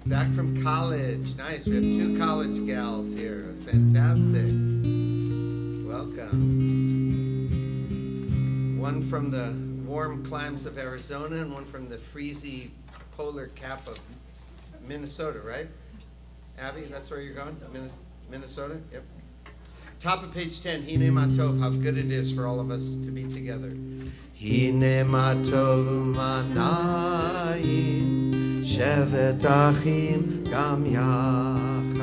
Back from college. Nice. We have 2 college gals here. Fantastic. Welcome. One from the warm climes of Arizona and one from the freezy polar cap of Minnesota, right? Abby, that's where you're going? Minnesota? Yep. Top of page 10, Hine Matov, how good it is for all of us to be together. Hine Matov Manayim Shevet Achim Gam Yachad.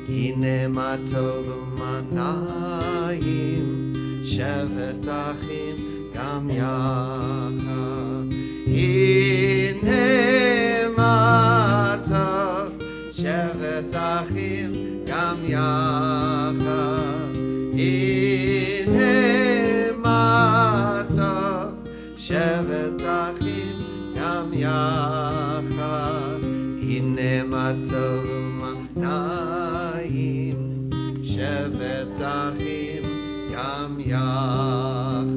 Hine Matov Manayim Shevet Achim Gam Yachad. Hine Matov Shevet Achim Gam Yachad. Hine Matov Shevet Achim Gam Yachad. Hine Matov Manayim Shevet Achim Gam Yachad.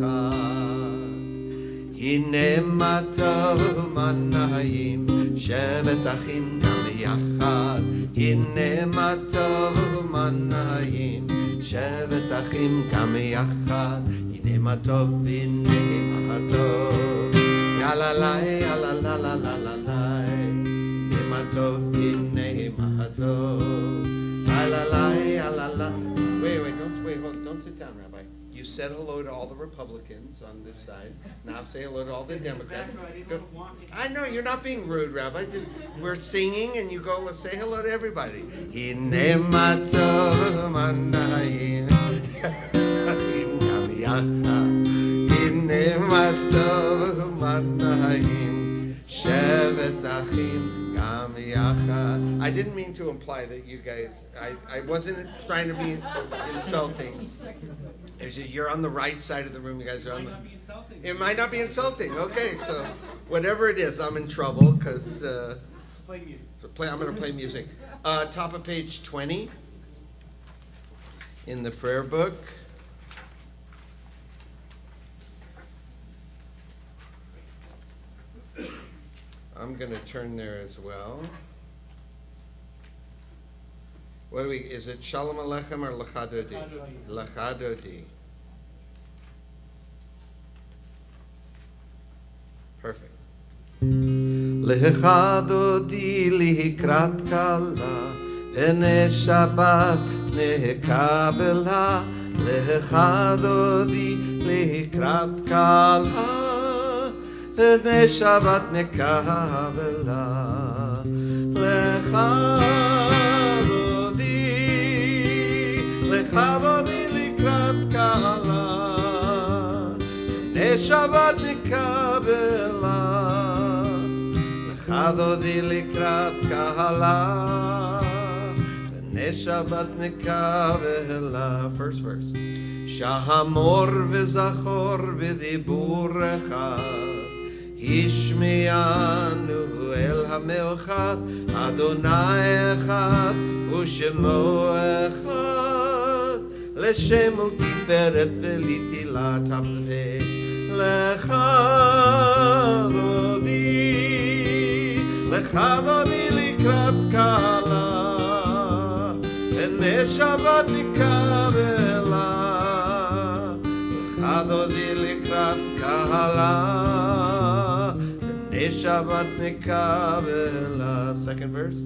Hine Matov Manayim Shevet Achim Gam Yachad. Hine Matov Manayim Shevet Achim Gam Yachad. Hine Matov, Hine Matov, Yalalai, Yalalalalai. Hine Matov, Hine Matov, Yalalai, Yalala. Don't sit down, Rabbi. You said hello to all the Republicans on this side. Now say hello to all the Democrats. I know you're not being rude, Rabbi. Just we're singing, and you go say hello to everybody. Hine Matov Manayim Gam Yachad. Hine Matov Manayim Shevet Achim Gam Yachad. I didn't mean to imply that you guys. I wasn't trying to be insulting. You're on the right side of the room. You guys are on the. It might not be insulting. Okay, so whatever it is, I'm in trouble because I'm going to play music. Top of page 20 in the prayer book. I'm going to turn there as well. What do we? Is it Shalom Aleichem or Lechadodi? Lechadodi. Perfect. Lechadodi likrat kala, ene Shabbat nekabela. Lechadodi likrat kala, ene Shabbat nekabela. Lechadodi likrat kala, ene Shabbat nekabela. Lechadodi likrat kala, ene Shabbat nekabela. First verse. Shahamor v'zachor b'diburecha, Hishmianu el hameochad, Adonai echad, u'shemo echad, L'shem u'tiferet v'litila. Top of the page. Lechadodi likrat kala, ene Shabbat nikabela. Lechadodi likrat kala, ene Shabbat nikabela. Second verse.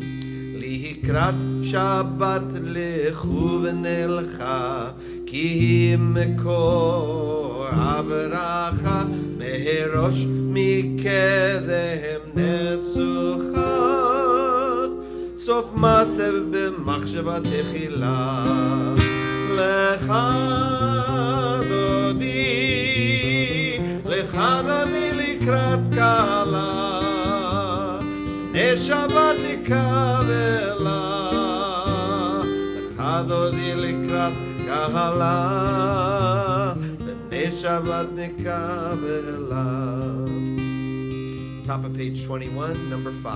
Likrat Shabbat lechu v'nelcha, ki mekor habracha, meherosh mikedem nesuchat, sof masev b'machshava techila. Lechadodi likrat kala, ene Shabbat nikabela. Lechadodi likrat kala, ene Shabbat nikabela. Top of page 21, number 5.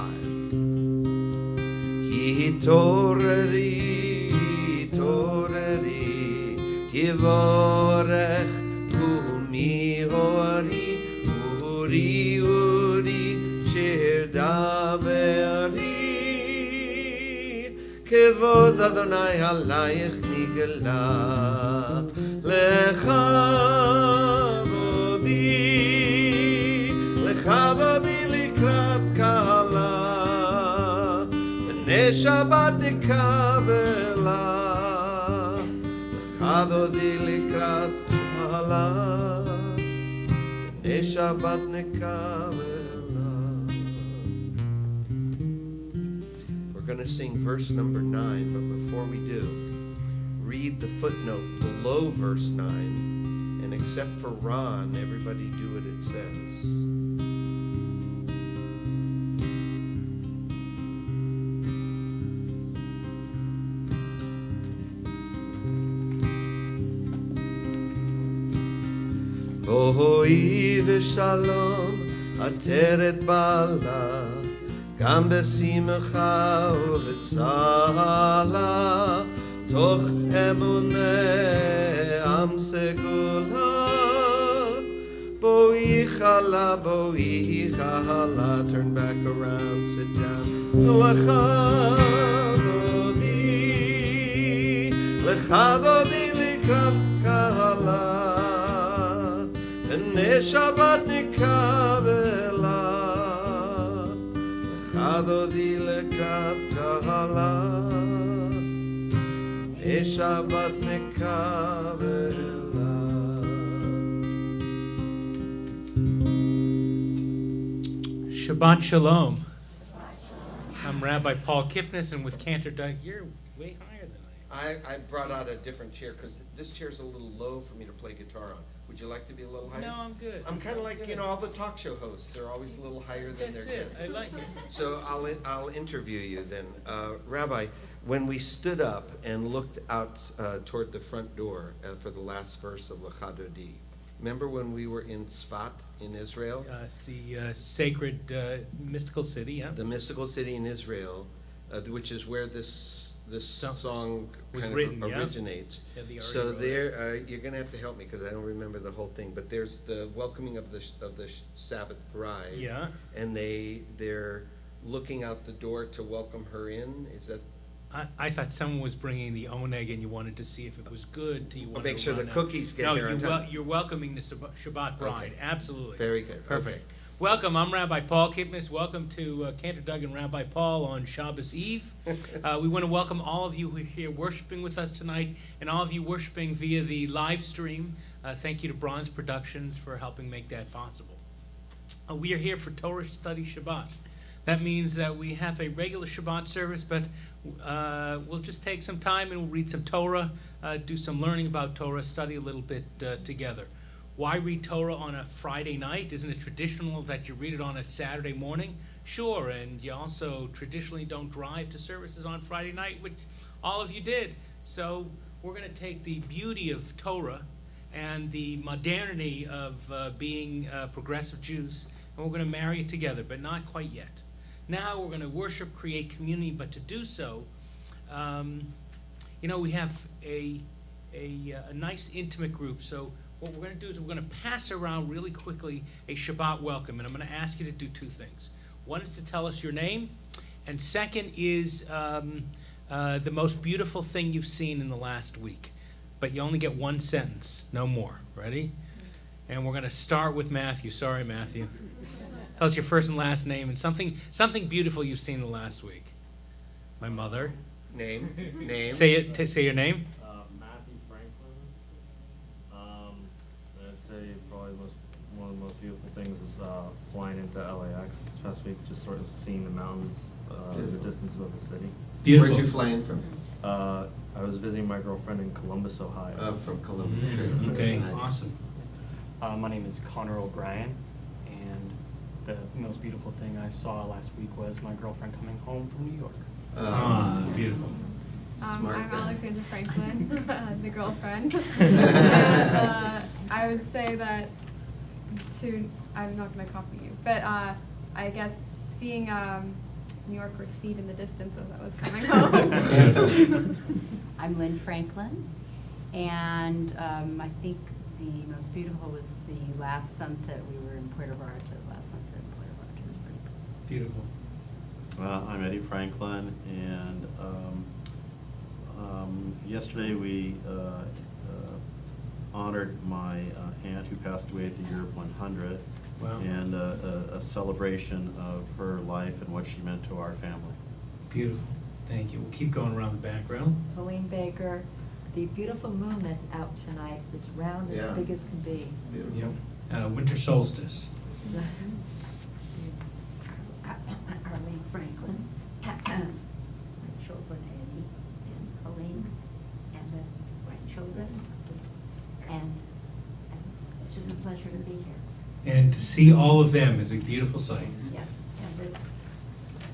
Hitoreri, toreri, hivorech, umi hori, uri, uri, shir daveri. כבוד אדוני עלייך נגלה, לך דודי לקראת קהלה, בני שבת נקבלה, לך דודי לקראת קהלה, בני שבת נקבלה. We're going to sing verse number 9, but before we do, read the footnote below verse 9, and except for Ron, everybody do what it says. Bohoi v'shalom ateret bala, גם בשמחה ובצהלה, תוך אמוני עם סגולה, בואי חלה, בואי חלה, turn back around, sit down, לך דודי לקראת קהלה, בני שבת נקבלה, דודי לקראת קהלה, שבת נקבלה. Shabbat Shalom. I'm Rabbi Paul Kipnis, and with Cantor Doug, you're way higher than I am. I brought out a different chair because this chair's a little low for me to play guitar on. Would you like to be a little higher? No, I'm good. I'm kind of like, all the talk show hosts. They're always a little higher than their guests. I like it. So I'll interview you then. Rabbi, when we stood up and looked out toward the front door for the last verse of Lecha Dodi, remember when we were in Tzfat in Israel? The sacred mystical city, yeah. The mystical city in Israel, which is where this song was kind written, of originates. Yeah, So there, you're going to have to help me because I don't remember the whole thing. But there's the welcoming of the Sabbath bride. Yeah. And they're looking out the door to welcome her in. Is that? I thought someone was bringing the oneg and you wanted to see if it was good. I'll make sure the cookies get here on time. You're welcoming the Shabbat bride. Okay. Absolutely. Very good. Perfect. Okay. Welcome. I'm Rabbi Paul Kipnis. Welcome to Cantor Doug and Rabbi Paul on Shabbos Eve. We want to welcome all of you who are here worshiping with us tonight and all of you worshiping via the live stream. Thank you to Bronze Productions for helping make that possible. We are here for Torah Study Shabbat. That means that we have a regular Shabbat service, but we'll just take some time and we'll read some Torah, do some learning about Torah, study a little bit together. Why read Torah on a Friday night? Isn't it traditional that you read it on a Saturday morning? Sure, and you also traditionally don't drive to services on Friday night, which all of you did. So we're going to take the beauty of Torah and the modernity of being progressive Jews, and we're going to marry it together, but not quite yet. Now we're going to worship, create community, but to do so, we have a nice intimate group. So what we're going to do is we're going to pass around really quickly a Shabbat welcome, and I'm going to ask you to do two things. One is to tell us your name, and second is the most beautiful thing you've seen in the last week. But you only get one sentence, no more. Ready? And we're going to start with Matthew. Sorry, Matthew. Tell us your first and last name and something beautiful you've seen in the last week. My mother. Name. Say it. Say your name. Matthew Franklin. I'd say probably one of the most beautiful things is flying into LAX this past week, just sort of seeing the mountains in the distance above the city. Beautiful. Where'd you fly in from? I was visiting my girlfriend in Columbus, Ohio. From Columbus. Okay, Nice. awesome. My name is Connor O'Brien, and the most beautiful thing I saw last week was my girlfriend coming home from New York. Beautiful. I'm guy. Alexandra Franklin, the girlfriend. And, I would say that I'm not going to copy you, but I guess seeing New York recede in the distance as I was coming home. I'm Lynn Franklin, and I think the most beautiful was the last sunset. We were in Puerto Vallarta, the last sunset in Puerto Vallarta. It was pretty Beautiful. I'm Eddie Franklin, and Yesterday we honored my aunt who passed away at the year of 100. Wow. And a celebration of her life and what she meant to our family. Beautiful. Thank you. We'll keep going around the background. Helene Baker, the beautiful moon that's out tonight, it's round, Yeah. as big as can be. Beautiful. Yep. Winter solstice. Arlene Franklin, my children Annie and Helene, and the grandchildren, and it's just a pleasure to be here. And to see all of them is a beautiful sight. Yes, and this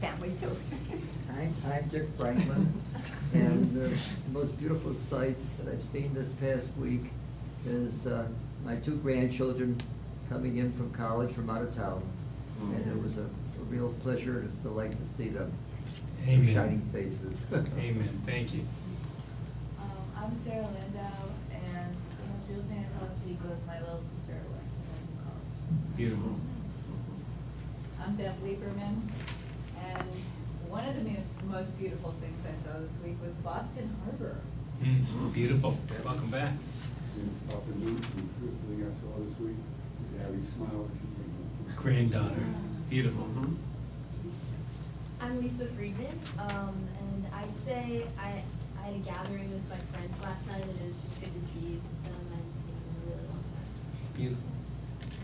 family too. I'm Dick Franklin, and the most beautiful sight that I've seen this past week is my two grandchildren coming in from college from out of town. And it was a real pleasure and delight to see them. Their Amen. shining faces. Amen. Thank you. I'm Sarah Landau, and the most beautiful thing I saw this week was my little sister went to college. Beautiful. I'm Beth Lieberman, and one of the most beautiful things I saw this week was Boston Harbor. Beautiful. Welcome back. Papa Newt, the first thing I saw this week is Abby smiled. Granddaughter. Beautiful. I'm Lisa Friedman, and I'd say I had a gathering with my friends last night, and it was just good to see them. I hadn't seen them in a really long time. Beautiful.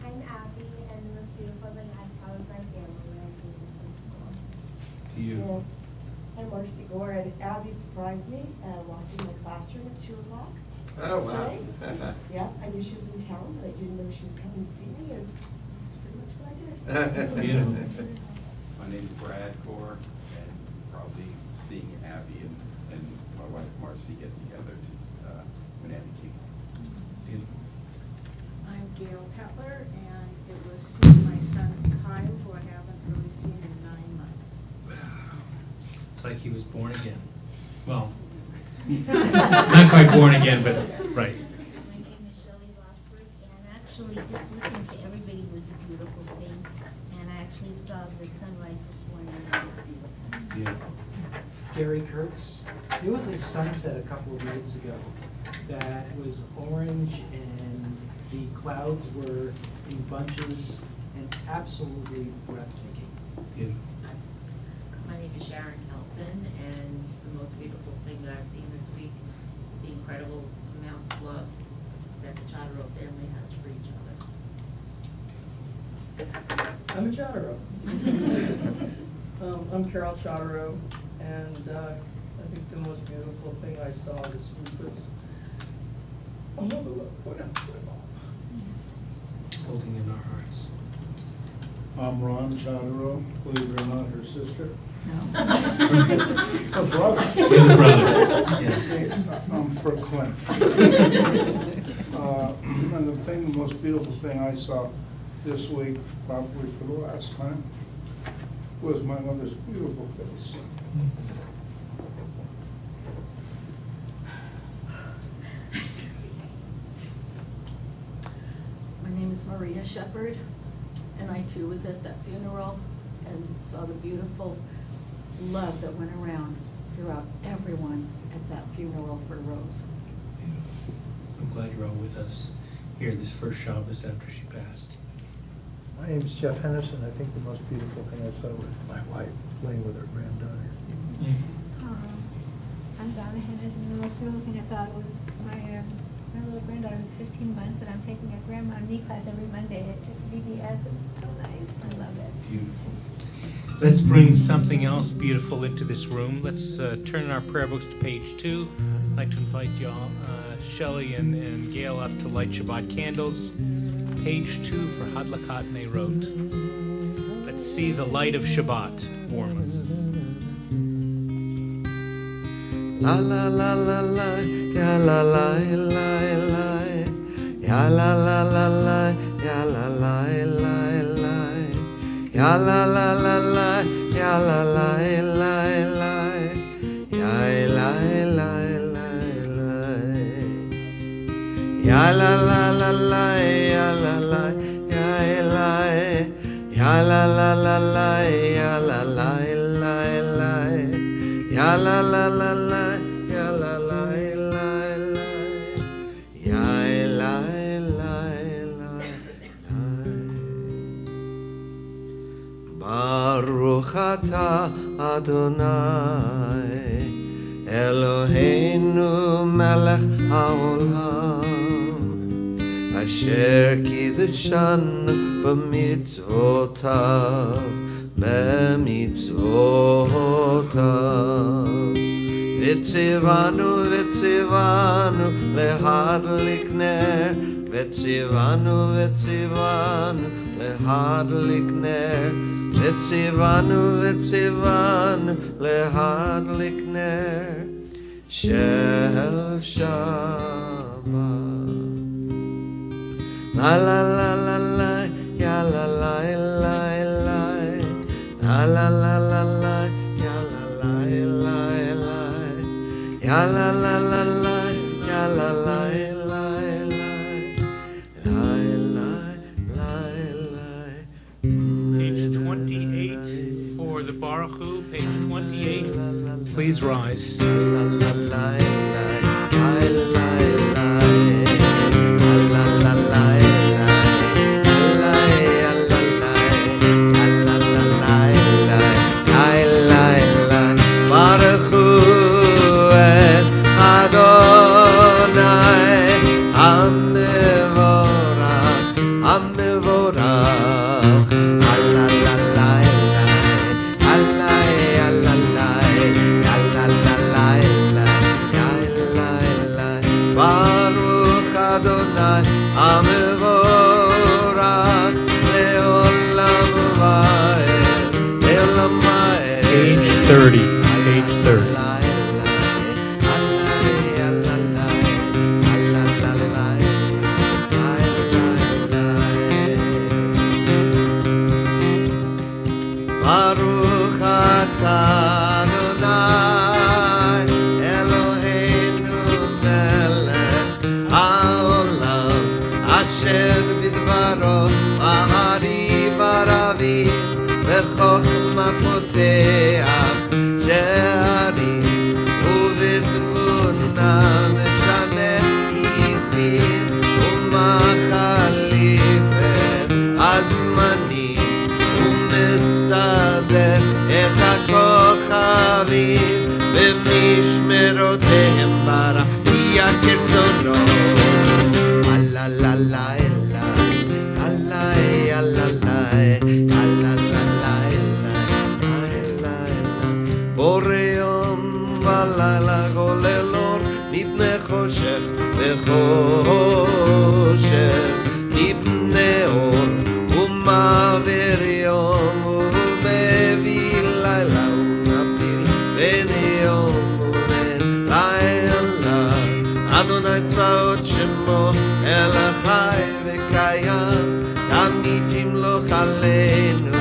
I'm Abby, and the most beautiful thing I saw was my family when I came in from school. To you. I'm Marcy Gore, and Abby surprised me walking in the classroom at 2 o'clock. Oh, wow. yesterday. Yeah, I knew she was in town, but I didn't know she was coming to see me, and that's pretty much what I did. Beautiful. My name is Brad Gore, and probably seeing Abby and my wife Marcy get together when Abby came. Beautiful. I'm Gail Petler, and it was seeing my son Kyle, who I haven't really seen in 9 months. It's like he was born again. Well, not quite born again, but right. My name is Shelley Rothberg, and actually just listening to everybody was a beautiful thing. And I actually saw the sunrise this morning, and it was beautiful. Beautiful. Gary Kurtz. There was a sunset a couple of nights ago that was orange and the clouds were in bunches and absolutely breathtaking. Beautiful. My name is Sharon Kelson, and the most beautiful thing that I've seen this week is the incredible amount of love that the Chodorow family has for each other. I'm a Chodorow. I'm Carol Chodorow, and I think the most beautiful thing I saw this week was all the love put into it all. Holding in our hearts. I'm Ron Chodorow, believe it or not, her sister. No. Her brother. You're the brother. Yes. I'm for Clint. And the most beautiful thing I saw this week, probably for the last time, was my mother's beautiful face. My name is Maria Shepherd, and I too was at that funeral and saw the beautiful love that went around throughout everyone at that funeral for Rose. I'm glad you're all with us here this first Shabbos after she passed. My name is Jeff Hennison. I think the most beautiful thing I saw was my wife playing with her granddaughter. I'm Donna Hennis, and the most beautiful thing I saw was my little granddaughter who's 15 months, and I'm taking a grandma and me class every Monday at BBS, and it's so nice. I love it. Beautiful. Let's bring something else beautiful into this room. Let's turn our prayer books to page 2. I'd like to invite y'all, Shelley and Gail, up to light Shabbat candles. Page 2 for Hadlakat Neirot. Let's see the light of Shabbat warm us. La la la la la, ya la la la la, ya la la la la, ya la la la la, ya la la la la, ya la la la la, ya la la la la, ya la la la la, ya la la, ya la, ya la la la la, ya la la la la, ya la la la la. La ata Adonai Eloheinu melech haolam Asher kiddeshanu b'mitzvotav V'tzivanu lehadlik ner V'tzivanu lehadlik ner V'tzivanu lehadlik ner Shel Shabbat La la la la la Ya la la la la La la la la la Ya la la la la Ya la la la la Ya la la la Page 28 for the Baruch Hu, page 28. Please rise. Baruch Hu et Adonai Hamevorach Hamevorach Alalalai Alai Alalai Alalalai Alai Baruch Adonai Hamevorach Leolam Vaed Leolam Vaed Page 30. Page 30. Baruch atah Adonai Eloheinu melech haolam Asher bidvaro ahariv aravim V'chokhma poteach she'arim Uvidvuna meshaneh itim Umachalifet azmanim ומסדר את הכוכבים במשמרותיהם ברקיע כרצונו אללה אללה אללה אללה אללה אללה בורא יום ולילה גולל אור מפני חושך וחושך מפני אור ומעביר יום ומביא לילה ומפיל בין יום ובין לילה אדוני צבאות שמו אל החי וקיים תמיד ימלוך עלינו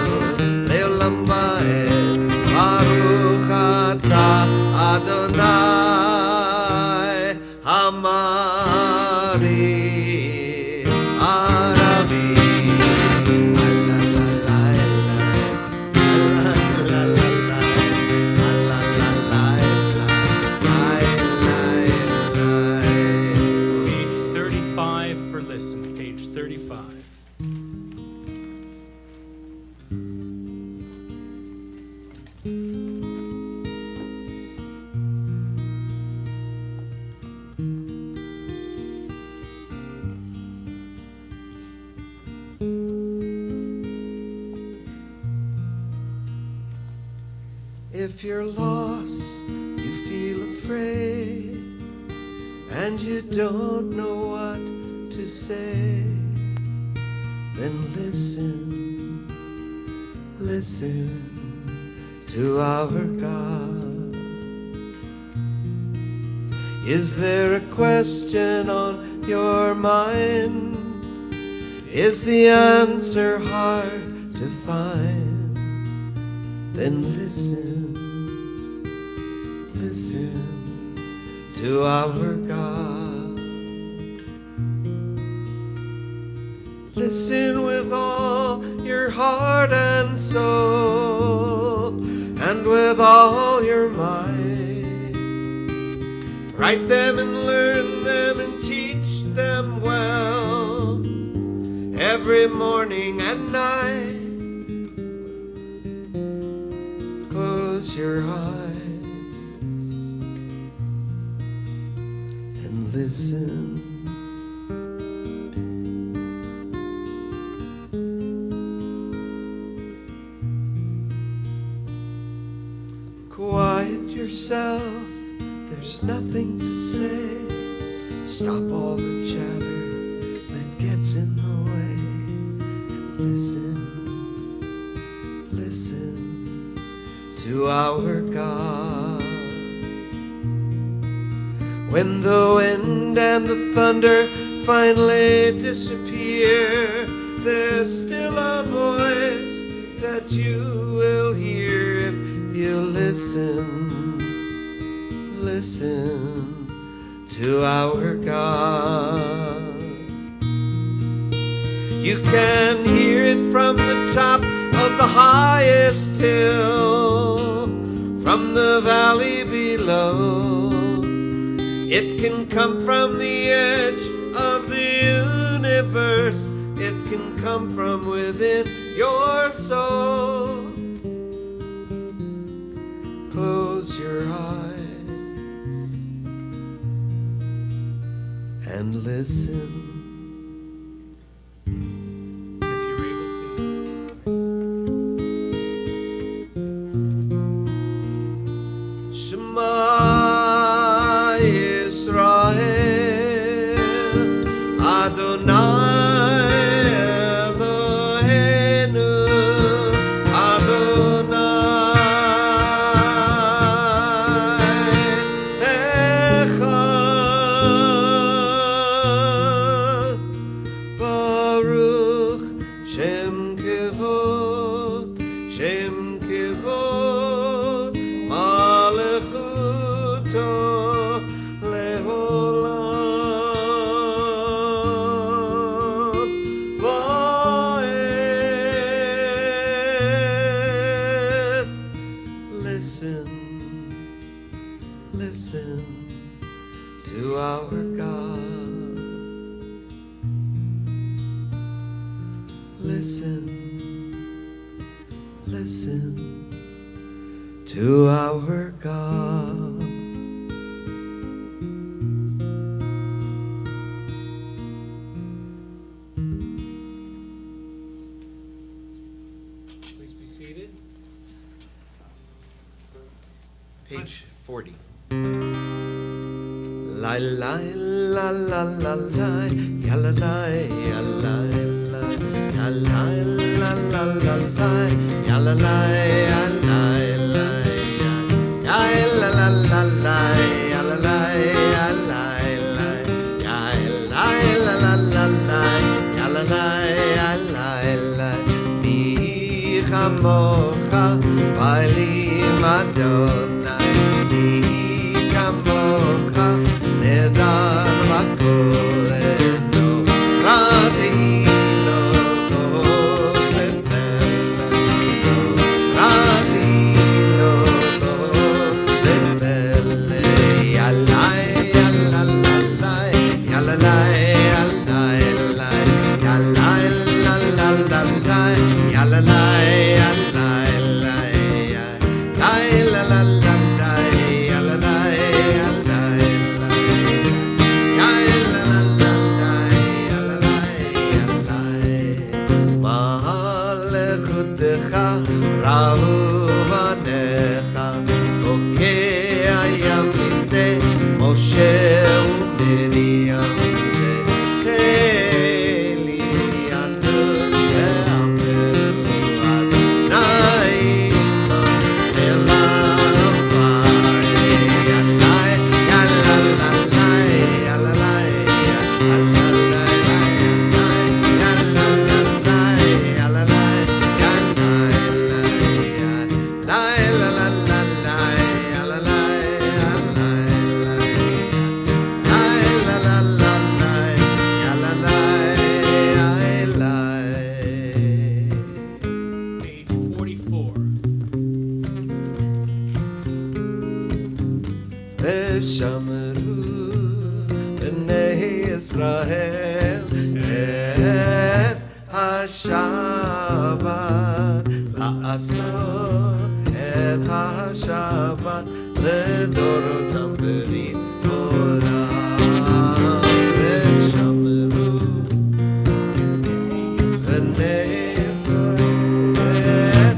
לעולם ועד ברוך אתה אדוני המעריב ערבי Page 35 for listen. Page 35. If you're lost, you feel afraid, and you don't know what to say, then listen, listen to our God. Is there a question on your mind? Is the answer hard to find? Then listen, listen to our God. Listen with all your heart and soul, and with all your might. Write them and learn them and teach them well, every morning and night. Close your eyes and listen. Quiet yourself, there's nothing to say. Stop all the chatter that gets in the way and listen, listen to our God. When the wind and the thunder finally disappear, there's still a voice that you will hear if you listen, listen to our God. You can hear it from the top of the highest hill, from the valley below. It can come from the edge of the universe. It can come from within your soul. Close your eyes and listen. Listen to our God. Listen, listen to our God. Please be seated. Page 40. La la la la la la, ya la la, ya la la, ya la la la la la, ya la la, ya la la, ya la la la la, ya la la, ya la la, ya la la la la la, ya la la, ya la la. Mi chamocha, bali Madonna, mi chamocha. Nedar vakoleto, radilo to lepele, radilo to lepele, yalai, yalalai, yalalai, yalalai, yalalai, yalalai, yalalai, Shabbat la'asot et את השבת לדורותם ברית עולם ושמרו בני ישראל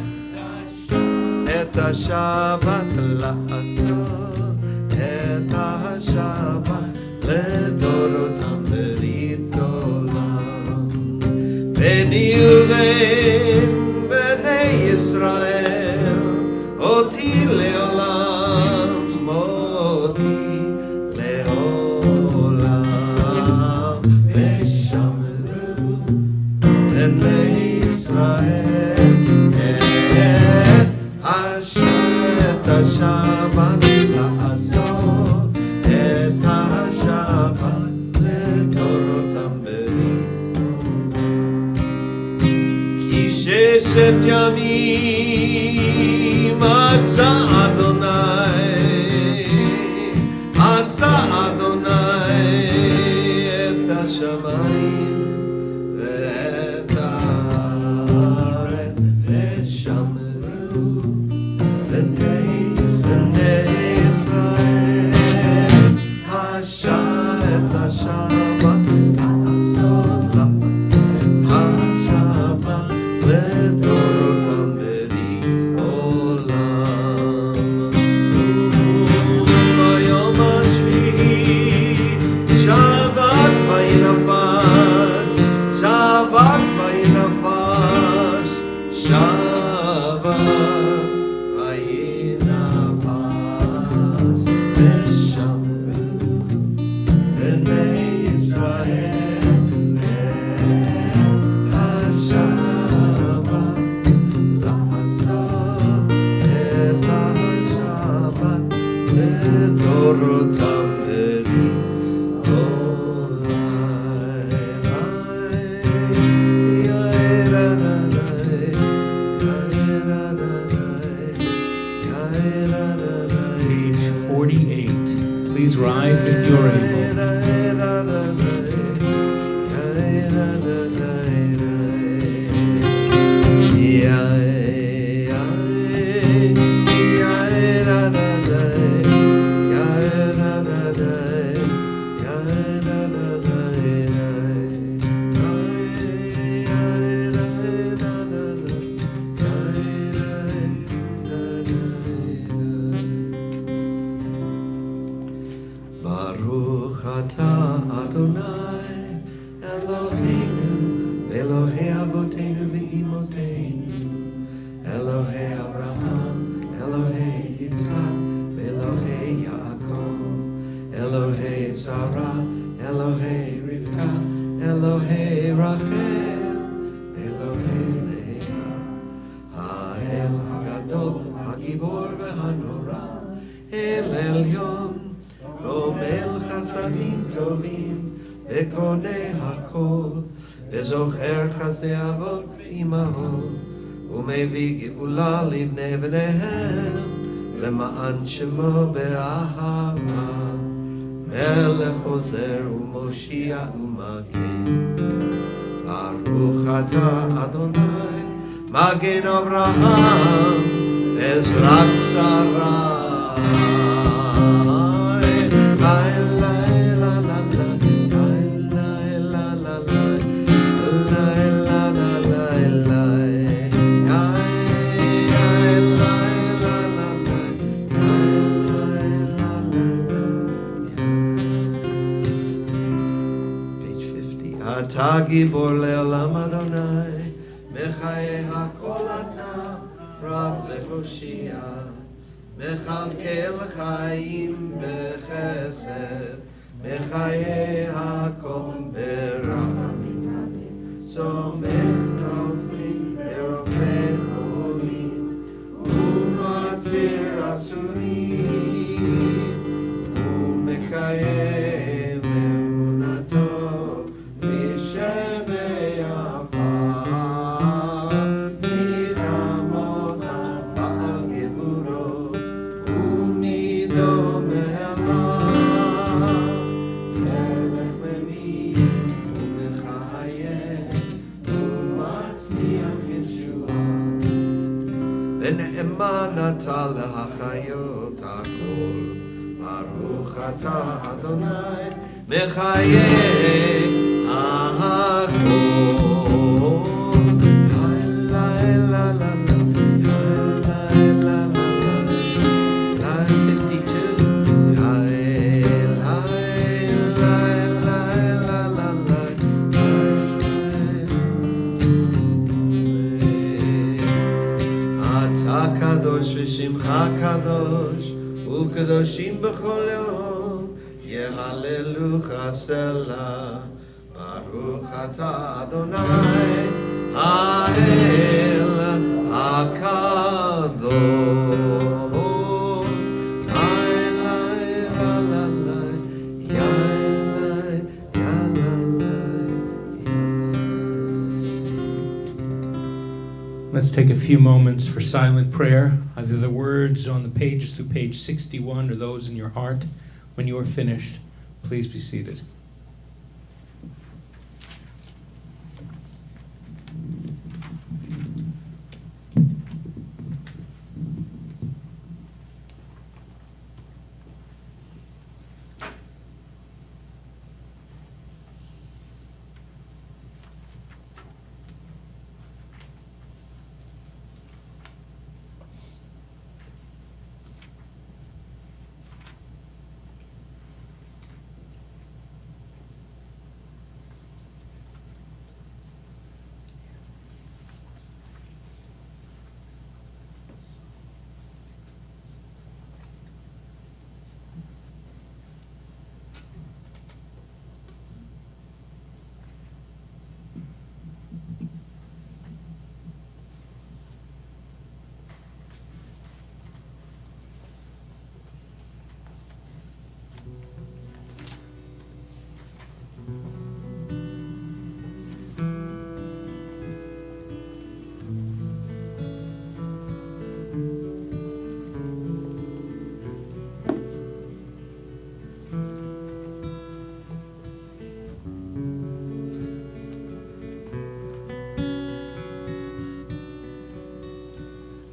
את השבת לעשות את השבת לדורותם ברית עולם בני ובין בני ישראל אותי לעולם אותי לעולם ושמרו בני ישראל את השבת לעשות את השבת לדורותם ברית כי ששת ימים עשה אדוני את השמיים ואת הארץ ושמרו בני ישראל את השבת לעשות השבת לדורותם ברית עולם ביום השביעי שבת וינפש שבת וינפש שבת וינפש ושמרו בני ישראל את השבת לעשות את השבת לדורותם ברית Page 48. Please rise if you're able. Baruch atah Adonai Eloheinu Elohei Avoteinu ve'imoteinu Elohei Avraham Elohei Yitzchak Elohei Yaakov Elohei Sarah Elohei Rivka Elohei Rachel Elohei Leah Ha'el Hagadol Hagibor ve'hanora El Elyon גומל חסדים טובים וקונה הכל וזוכר חסדי אבות אמהות ומביא גאולה לבני בניהם למען שמו באהבה מלך עוזר ומושיע ומגן ברוך אתה אדוני מגן אברהם עזרת שרה אתה גיבור לעולם אדוני, מחיי הכל אתה רב להושיע, מכלכל חיים בחסד, מחיי הכל ברחמים, סומך רופאים ורופא חולים, ומציר אסורים, ומקיים אמונתו. ונאמן אתה להחיות הכל. ברוך אתה אדוני מחיי הכל. ושמך קדוש וקדושים בכל יום יהללוך סלה. ברוך אתה אדוני האל הקדוש. Let's take a few moments for silent prayer, either the words on the pages through page 61 or those in your heart. When you are finished, please be seated.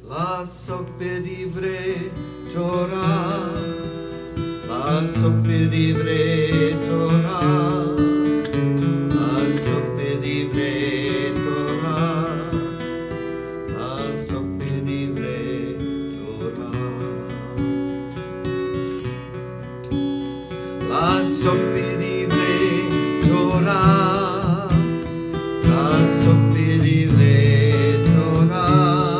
לעסוק בדברי תורה, לעסוק בדברי תורה, לעסוק בדברי תורה, לעסוק בדברי תורה, לעסוק בדברי תורה, לעסוק בדברי תורה.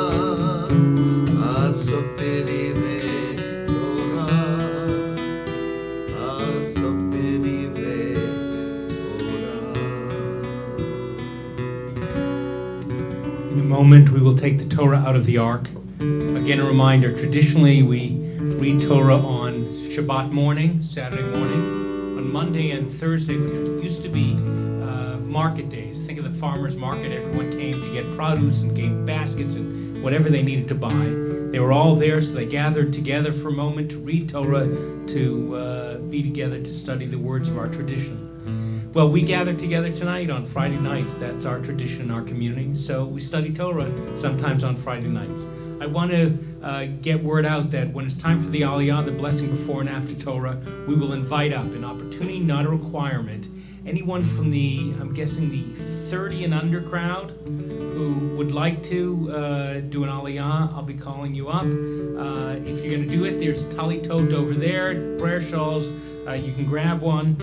In a moment, we will take the Torah out of the ark. Again, a reminder, traditionally we read Torah on Shabbat morning, Saturday morning, on Monday and Thursday, which used to be market days. Think of the farmer's market. Everyone came to get produce and gave baskets and whatever they needed to buy. They were all there, so they gathered together for a moment to read Torah, to be together to study the words of our tradition. Well, we gather together tonight on Friday nights. That's our tradition in our community. So we study Torah sometimes on Friday nights. I want to get word out that when it's time for the Aliyah, the blessing before and after Torah, we will invite up, an opportunity, not a requirement, anyone from the, I'm guessing the 30 and under crowd who would like to do an Aliyah. I'll be calling you up. If you're going to do it, there's talitot over there, prayer shawls. You can grab one.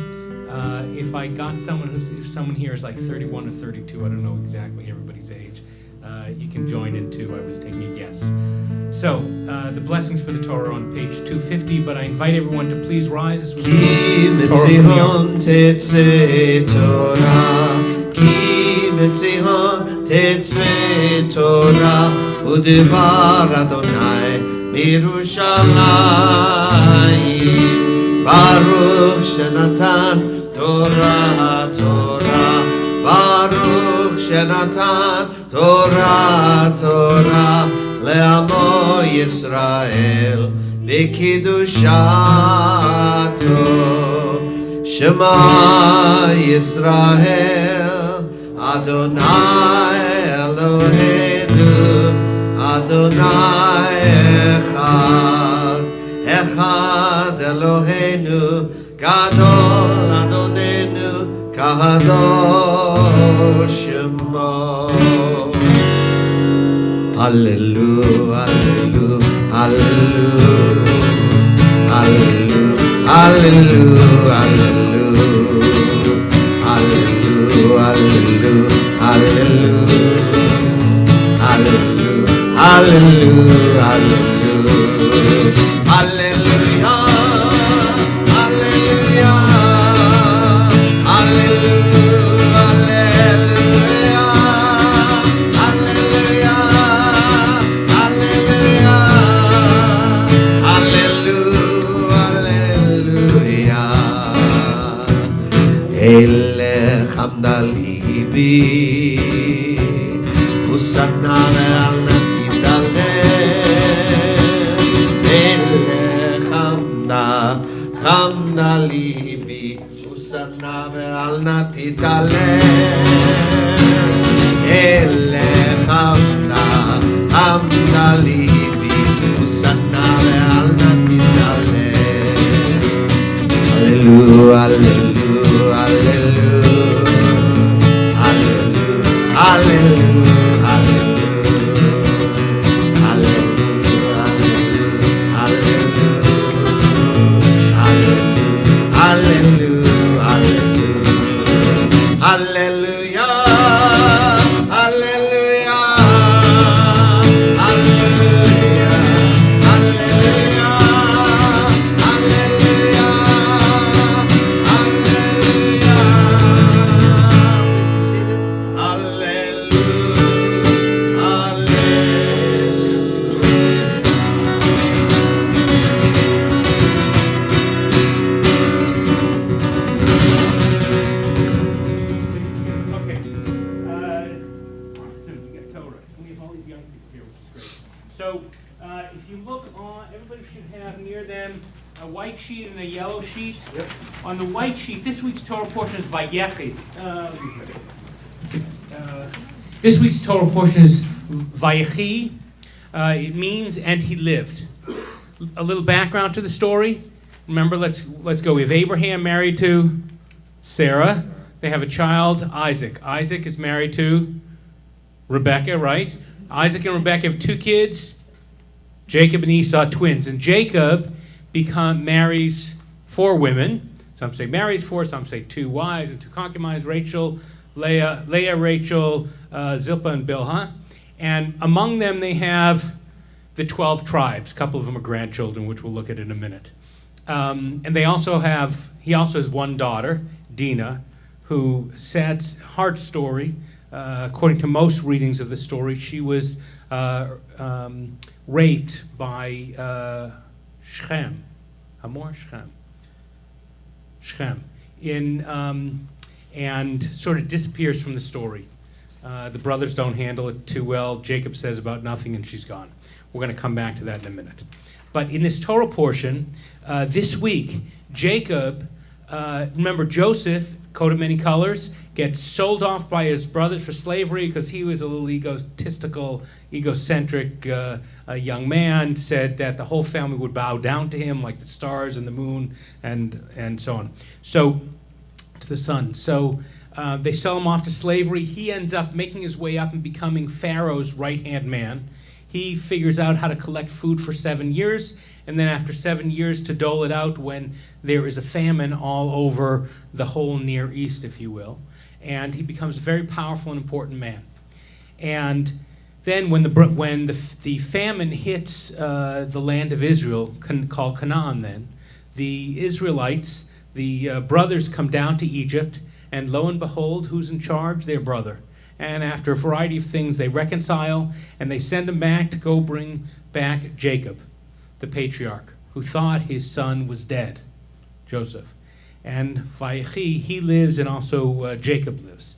If I got someone if someone here is like 31 or 32, I don't know exactly everybody's age, you can join in too. I was taking a guess. So, the blessings for the Torah on page 250, but I invite everyone to please rise as we read Torah from the Torah, Torah, Baruch Shenatan, Torah, Torah, Le'amo Yisrael, B'kiddushato, Shema Yisrael, Adonai Eloheinu, Adonai אחד, אחד אלוהינו, גדול אדוננו, קדוש שמו. הללו, הללו, הללו, הללו, הללו, הללו, הללו, הללו, הללו, הללו, הללו, הללויה, הללויה, הללויה, הללויה, הללויה, הללויה, אלך עמדה ליבי, וסדנה ועל חמדה ליבי, וסדנה ואל נא תתעלם. אלך חמדה ליבי, וסדנה ואל נא תתעלם. הללו, הללו, הללו, הללו, הללו, On the white sheet, this week's Torah portion is Vayechi. This week's Torah portion is Vayechi. It means "and he lived." A little background to the story. Remember, let's go. We have Abraham married to Sarah. They have a child, Isaac. Isaac is married to Rebecca, right? Isaac and Rebecca have 2 kids, Jacob and Esau, twins. And Jacob marries 4 women. Some say marries 4, some say 2 wives and 2 concubines, Rachel, Leah, Rachel, Zilpah, and Bilhah. And among them they have the 12 tribes. A couple of them are grandchildren, which we'll look at in a minute. And he also has 1 daughter, Dinah, who, sad heart story, according to most readings of the story, she was raped by Shechem. Hamor? Shechem. And sort of disappears from the story. The brothers don't handle it too well. Jacob says about nothing and she's gone. We're going to come back to that in a minute. But in this Torah portion, this week, Jacob, remember Joseph, coat of many colors, gets sold off by his brothers for slavery because he was a little egocentric young man, said that the whole family would bow down to him like the stars and the moon and so on. So, to the sun. So they sell him off to slavery. He ends up making his way up and becoming Pharaoh's right-hand man. He figures out how to collect food for 7 years, and then after 7 years to dole it out when there is a famine all over the whole Near East, if you will. And he becomes a very powerful and important man. And then when the famine hits the land of Israel, called Canaan then, the Israelites, the brothers come down to Egypt, and lo and behold, who's in charge? Their brother. And after a variety of things, they reconcile, and they send him back to go bring back Jacob, the patriarch, who thought his son was dead, Joseph. And Vayechi, he lives, and also Jacob lives.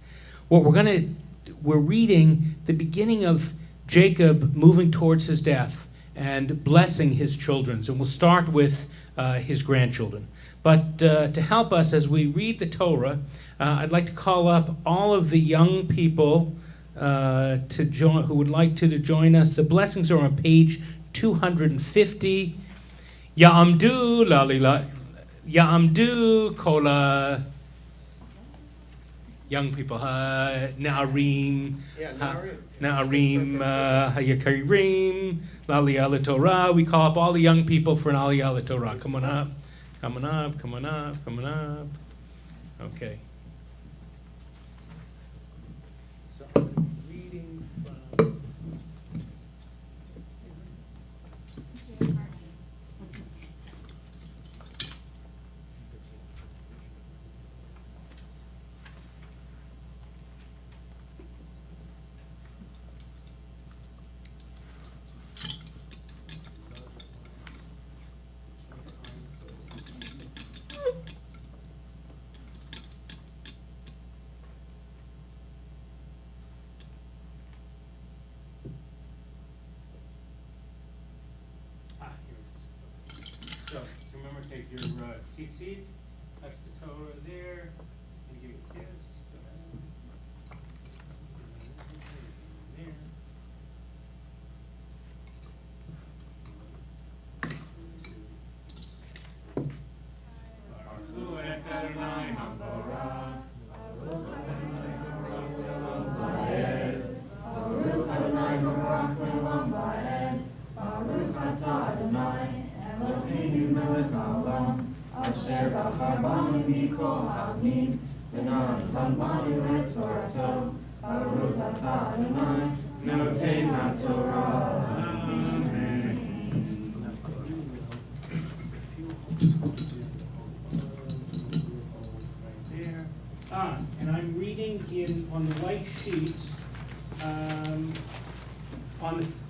We're reading the beginning of Jacob moving towards his death and blessing his children. So we'll start with his grandchildren. But to help us as we read the Torah, I'd like to call up all of the young people who would like to join us. The blessings are on page 250. Ya'amdu lalila, Ya'amdu kola. Young people, Na'arim, Yeah, Na'arim. Na'arim, Hayakarim, Aliyah Torah. We call up all the young people for an Aliyah Torah. Come on up, coming up, coming up, coming up. Okay. So I'm reading from. So remember, take your seat, touch the Torah there, and give it a kiss. Go ahead. There. Baruch et Adonai HaBorach. Baruch Adonai Barach Le'olam Va'ed. Baruch Atah Adonai Eloheinu melech haolam, asher bachar banu mikol ha'amim, v'natan banu et Torato. Baruch Atah Adonai noten ha'Torah. There. And I'm reading on the white sheets.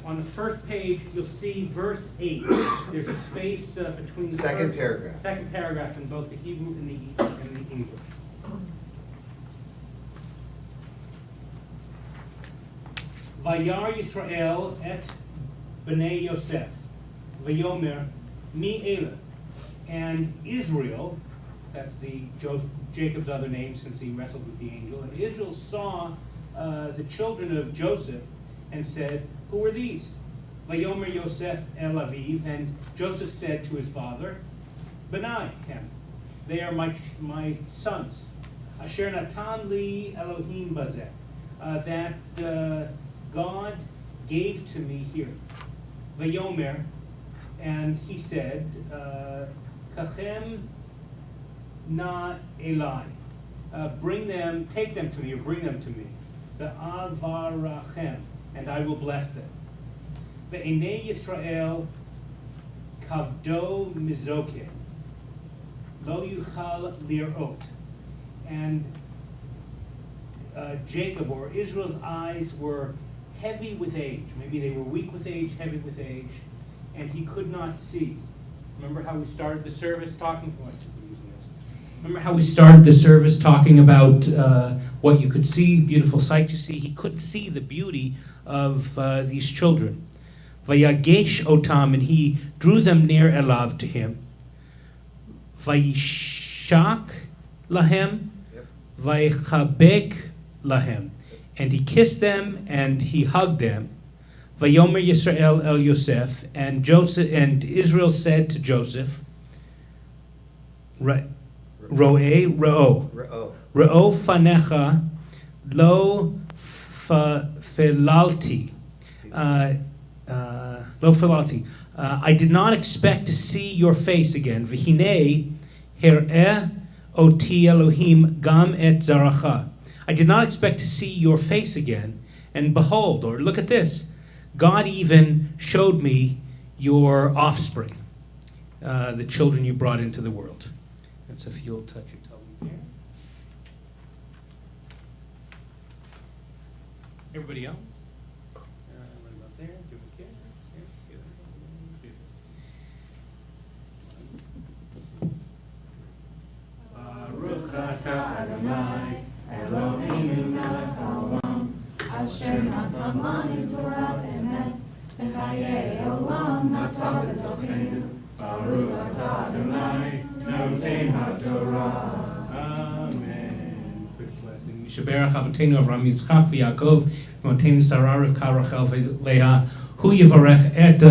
On the first page, you'll see verse 8. There's a space between the Second paragraph. Second paragraph in both the Hebrew and the English. Vayar Yisrael et bnei Yosef, Vayomer mi Elah. And Israel, that's Jacob's other name since he wrestled with the angel, and Israel saw the children of Joseph and said, who are these? Vayomer Yosef el Aviv, and Joseph said to his father, Benai, him, they are my sons. Asher natan li Elohim bazeh, that God gave to me here. Vayomer, and he said, Kachem na Eli, take them to me, or bring them to me. Ve'avarachem, and I will bless them. Ve'enei Yisrael kavdo mizokeh, lo yuchal lirot. And Jacob, or Israel's eyes, were heavy with age. Maybe they were weak with age, heavy with age, and he could not see. Remember how we started the service talking? Remember how we started the service talking about what you could see, beautiful sight to see. He couldn't see the beauty of these children. Vayagesh otam, and he drew them near Elav to him. Vayishak lahem, vaychabek lahem, and he kissed them and he hugged them. Vayomer Yisrael el Yosef, and Israel said to Joseph, Ro'o fanecha lo filalti. Lo filalti. I did not expect to see your face again. V'hinei her'eh oti Elohim gam et zaracha. I did not expect to see your face again. And behold, or look at this, God even showed me your offspring, the children you brought into the world. And so if you'll touch your tummy there. Everybody else? What about there? Give a kiss. Baruch atah Adonai Eloheinu melech haolam, asher natan lanu Torat emet, v'chayei olam natan b'tochenu. Baruch atah Adonai noten ha'Torah. Amen. Quick blessing. Mishaberach Avotenu Avraham Yitzchak v'Yaakov, Motenu Sarah Rivka Rachel v'Leah, hu yivarech et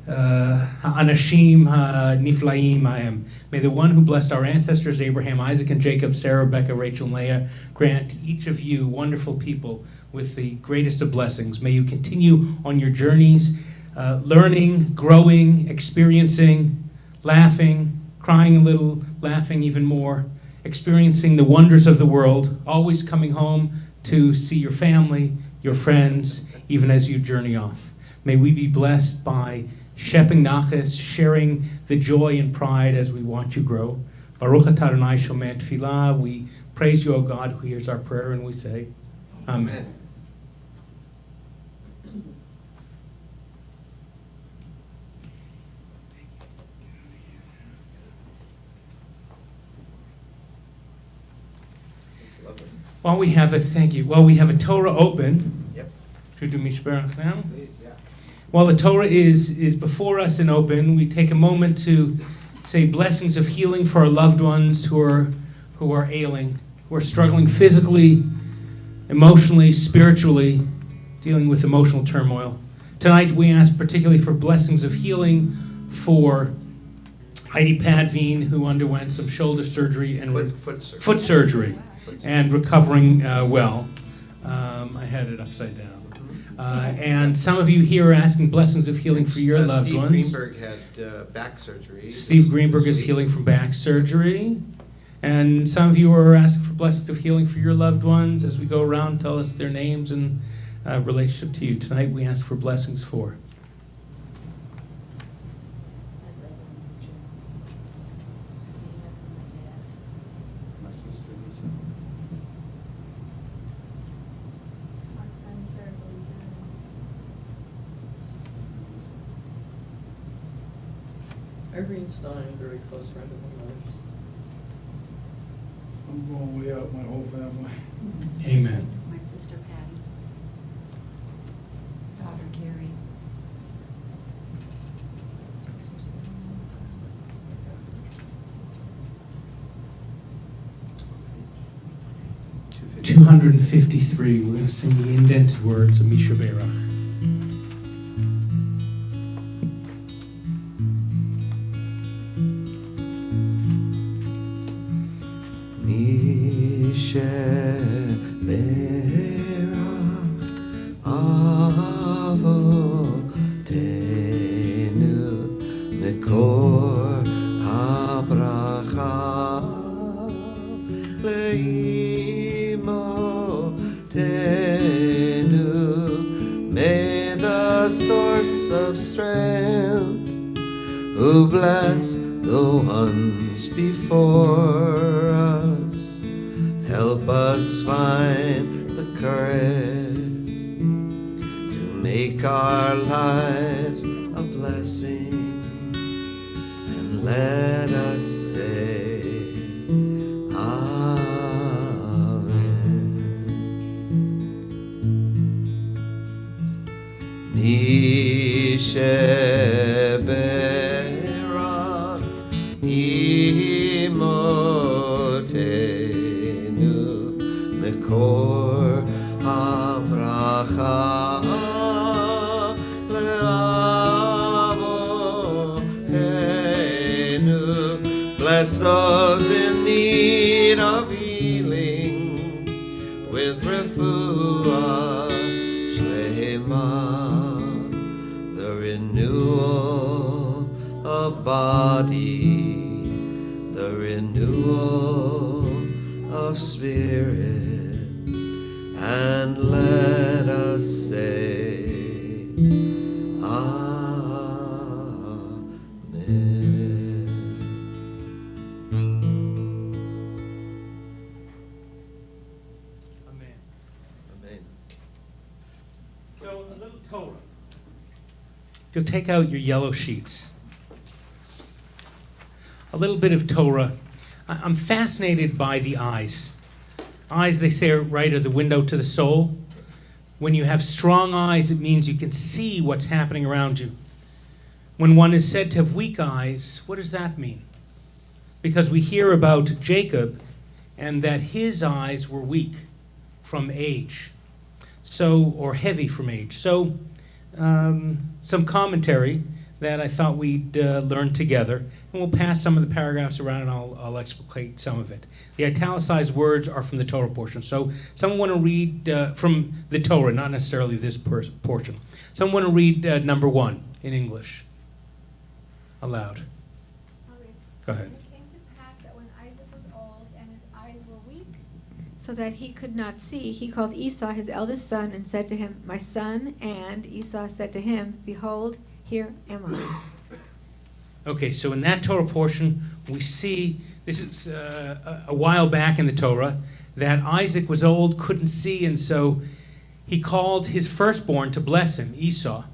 ha'anashim ha'niflaim ha'em. May the one who blessed our ancestors, Abraham, Isaac, and Jacob, Sarah, Rebecca, Rachel, and Leah, grant each of you wonderful people with the greatest of blessings. May you continue on your journeys, learning, growing, experiencing, laughing, crying a little, laughing even more, experiencing the wonders of the world, always coming home to see your family, your friends, even as you journey off. May we be blessed by Sheping Nachas, sharing the joy and pride as we watch you grow. Baruch atah Adonai shomeh tefillah. We praise you, O God, who hears our prayer, and we say, Amen. While we have a Torah open. Yep. Should we do Mishperach now? While the Torah is before us and open, we take a moment to say blessings of healing for our loved ones who are ailing, who are struggling physically, emotionally, spiritually, dealing with emotional turmoil. Tonight we ask particularly for blessings of healing for Heidi Padveen, who underwent some shoulder surgery and foot surgery and recovering well. I had it upside down. And some of you here are asking blessings of healing for your loved ones. Steve Greenberg had back surgery. Steve Greenberg is healing from back surgery. And some of you are asking for blessings of healing for your loved ones. As we go around, tell us their names and relationship to you. Tonight we ask for blessings for. My sister Lisa. My friend Sarah Louise. Irene Stein, very close friend of my mother's. I'm going way out, my whole family. Amen. My sister Patty. Daughter Carrie. Page 253. We're going to sing the indented words of Misha Berach. May the source of strength, who bless the ones before us, help us find the courage to make our lives a blessing, and let us say Sheberach imotenu mekor habracha leavohenu. Bless those in need of healing with refuah shlema, renewal of body, the renewal of spirit, and let us say, Amen. Amen. Amen. So a little Torah. You'll take out your yellow sheets. A little bit of Torah. I'm fascinated by the eyes. Eyes, they say, are the window to the soul. When you have strong eyes, it means you can see what's happening around you. When one is said to have weak eyes, what does that mean? Because we hear about Jacob and that his eyes were weak from age, or heavy from age. So some commentary that I thought we'd learn together, and we'll pass some of the paragraphs around, and I'll explicate some of it. The italicized words are from the Torah portion. So someone want to read from the Torah, not necessarily this portion. Someone want to read number 1 in English, aloud. Go ahead. It came to pass that when Isaac was old and his eyes were weak, so that he could not see, he called Esau his eldest son and said to him, "My son." And Esau said to him, "Behold, here am I." Okay, so in that Torah portion, we see, this is a while back in the Torah, that Isaac was old, couldn't see, and so he called his firstborn to bless him, Esau.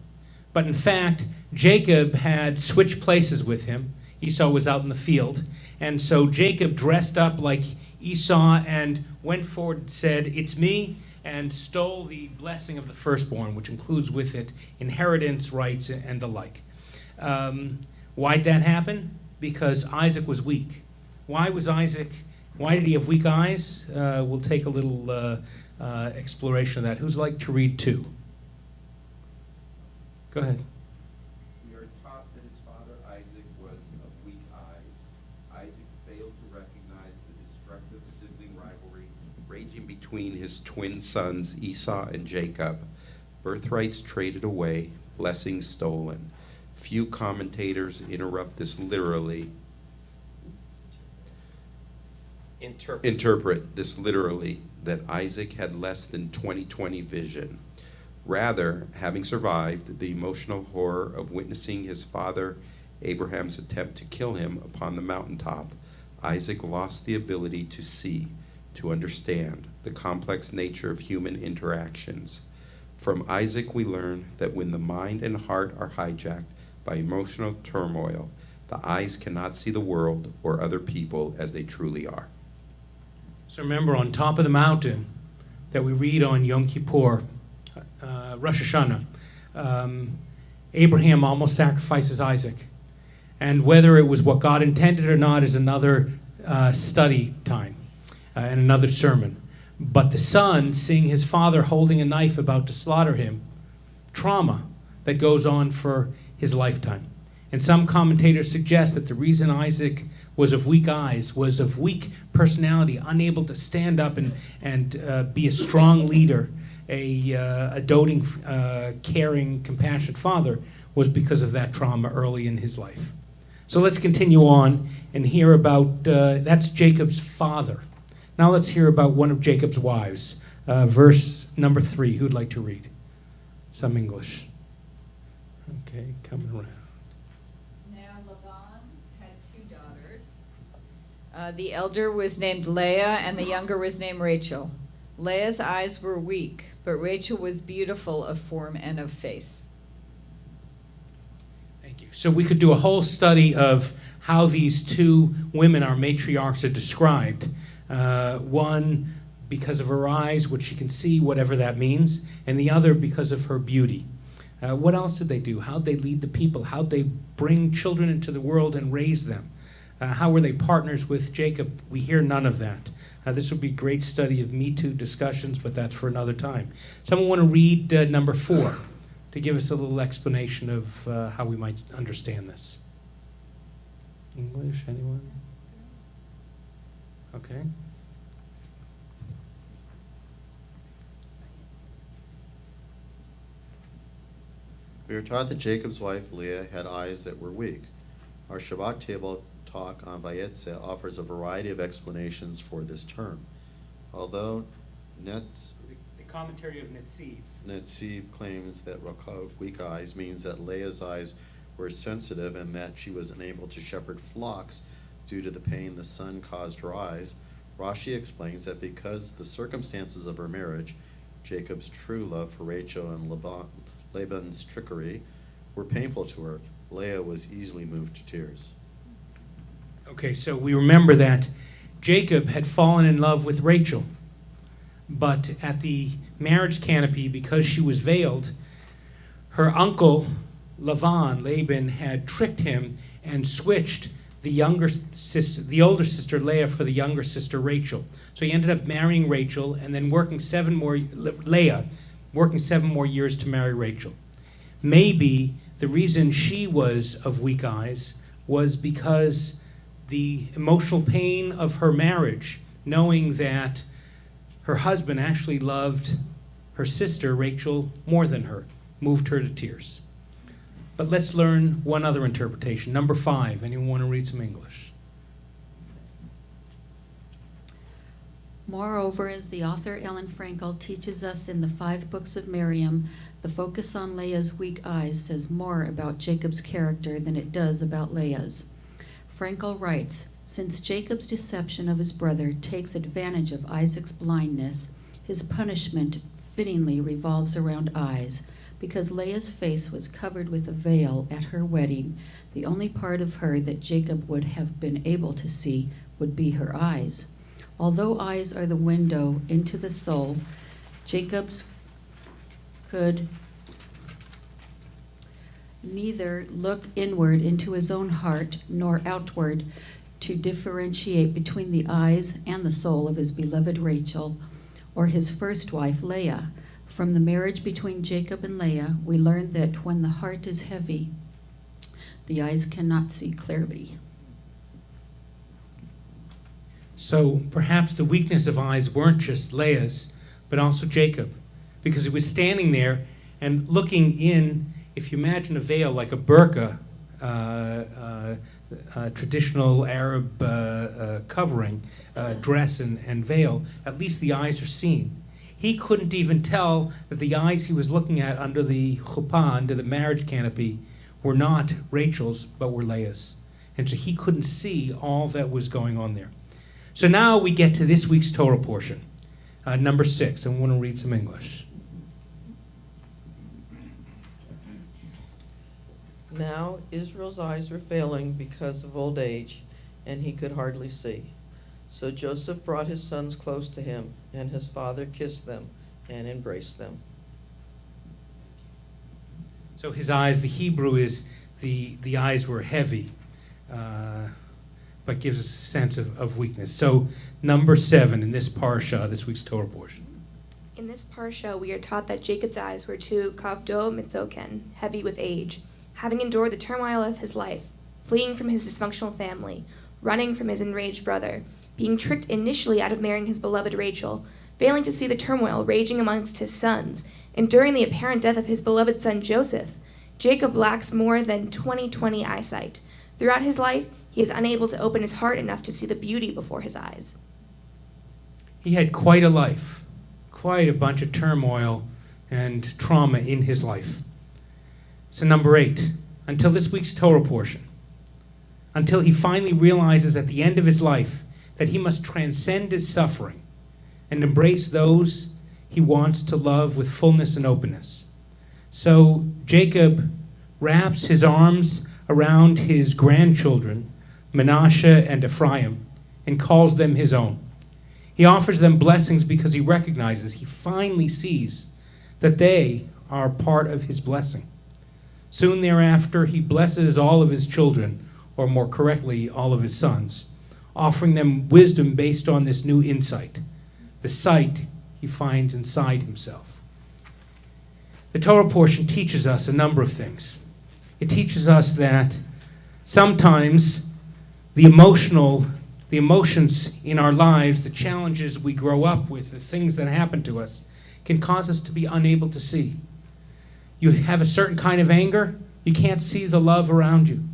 But in fact, Jacob had switched places with him. Esau was out in the field. And so Jacob dressed up like Esau and went forward and said, "It's me," and stole the blessing of the firstborn, which includes with it inheritance rights and the like. Why'd that happen? Because Isaac was weak. Why did he have weak eyes? We'll take a little exploration of that. Who's like to read 2? Go ahead. We are taught that his father Isaac was of weak eyes. Isaac failed to recognize the destructive sibling rivalry raging between his twin sons Esau and Jacob. Birthrights traded away, blessings stolen. Few commentators interpret this literally. Interpret this literally, that Isaac had less than 20/20 vision. Rather, having survived the emotional horror of witnessing his father Abraham's attempt to kill him upon the mountaintop, Isaac lost the ability to see, to understand the complex nature of human interactions. From Isaac we learn that when the mind and heart are hijacked by emotional turmoil, the eyes cannot see the world or other people as they truly are. So remember, on top of the mountain that we read on Yom Kippur, Rosh Hashanah, Abraham almost sacrifices Isaac. And whether it was what God intended or not is another study time and another sermon. But the son, seeing his father holding a knife about to slaughter him, trauma that goes on for his lifetime. And some commentators suggest that the reason Isaac was of weak eyes, was of weak personality, unable to stand up and be a strong leader, a doting, caring, compassionate father, was because of that trauma early in his life. So let's continue on and hear about, that's Jacob's father. Now let's hear about one of Jacob's wives. Verse number 3, who'd like to read? Some English. Okay, coming around. Now Laban had 2 daughters. The elder was named Leah, and the younger was named Rachel. Leah's eyes were weak, but Rachel was beautiful of form and of face. Thank you. So we could do a whole study of how these 2 women, our matriarchs, are described. One because of her eyes, which she can see, whatever that means, and the other because of her beauty. What else did they do? How'd they lead the people? How'd they bring children into the world and raise them? How were they partners with Jacob? We hear none of that. This would be a great study of Me Too discussions, but that's for another time. Someone want to read number 4 to give us a little explanation of how we might understand this? English, anyone? Okay. We are taught that Jacob's wife Leah had eyes that were weak. Our Shabbat table talk on Vayetze offers a variety of explanations for this term. Although The commentary of Netziv claims that Rakov, weak eyes, means that Leah's eyes were sensitive and that she was unable to shepherd flocks due to the pain the sun caused her eyes, Rashi explains that because the circumstances of her marriage, Jacob's true love for Rachel and Laban's trickery, were painful to her, Leah was easily moved to tears. Okay, so we remember that Jacob had fallen in love with Rachel, but at the marriage canopy, because she was veiled, her uncle Laban had tricked him and switched the older sister Leah for the younger sister Rachel. So he ended up marrying Rachel and then working 7 more years to marry Rachel. maybe the reason she was of weak eyes was because the emotional pain of her marriage, knowing that her husband actually loved her sister, Rachel, more than her, moved her to tears. But let's learn one other interpretation. Number 5. Anyone want to read some English? Moreover, as the author Ellen Frankel teaches us in the 5 books of Miriam, the focus on Leah's weak eyes says more about Jacob's character than it does about Leah's. Frankel writes, since Jacob's deception of his brother takes advantage of Isaac's blindness, his punishment fittingly revolves around eyes. Because Leah's face was covered with a veil at her wedding, the only part of her that Jacob would have been able to see would be her eyes. Although eyes are the window into the soul, Jacob's could neither look inward into his own heart nor outward to differentiate between the eyes and the soul of his beloved Rachel or his first wife Leah. From the marriage between Jacob and Leah, we learn that when the heart is heavy, the eyes cannot see clearly. So perhaps the weakness of eyes weren't just Leah's, but also Jacob, because he was standing there and looking in, if you imagine a veil like a burqa, traditional Arab covering, dress and veil, at least the eyes are seen. He couldn't even tell that the eyes he was looking at under the chuppah, under the marriage canopy, were not Rachel's, but were Leah's. And so he couldn't see all that was going on there. So now we get to this week's Torah portion, number 6, and we want to read some English. Now Israel's eyes were failing because of old age, and he could hardly see. So Joseph brought his sons close to him, and his father kissed them and embraced them. So his eyes, the Hebrew is the eyes were heavy, but gives us a sense of weakness. So number 7 in this parsha, this week's Torah portion. In this parsha, we are taught that Jacob's eyes were too kavdo mitzoken, heavy with age, having endured the turmoil of his life, fleeing from his dysfunctional family, running from his enraged brother, being tricked initially out of marrying his beloved Rachel, failing to see the turmoil raging amongst his sons, enduring the apparent death of his beloved son Joseph. Jacob lacks more than 20/20 eyesight. Throughout his life, he is unable to open his heart enough to see the beauty before his eyes. He had quite a life, quite a bunch of turmoil and trauma in his life. So number 8, until this week's Torah portion, until he finally realizes at the end of his life that he must transcend his suffering and embrace those he wants to love with fullness and openness. So Jacob wraps his arms around his grandchildren, Manasseh and Ephraim, and calls them his own. He offers them blessings because he recognizes, he finally sees that they are part of his blessing. Soon thereafter, he blesses all of his children, or more correctly, all of his sons, offering them wisdom based on this new insight, the sight he finds inside himself. The Torah portion teaches us a number of things. It teaches us that sometimes the emotions in our lives, the challenges we grow up with, the things that happen to us, can cause us to be unable to see. You have a certain kind of anger, you can't see the love around you.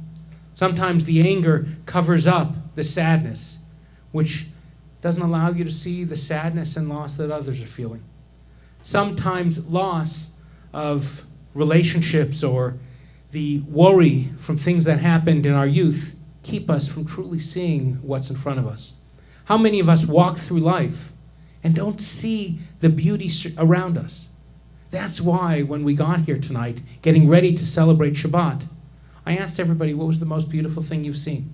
Sometimes the anger covers up the sadness, which doesn't allow you to see the sadness and loss that others are feeling. Sometimes loss of relationships or the worry from things that happened in our youth keep us from truly seeing what's in front of us. How many of us walk through life and don't see the beauty around us? That's why when we got here tonight, getting ready to celebrate Shabbat, I asked everybody, what was the most beautiful thing you've seen?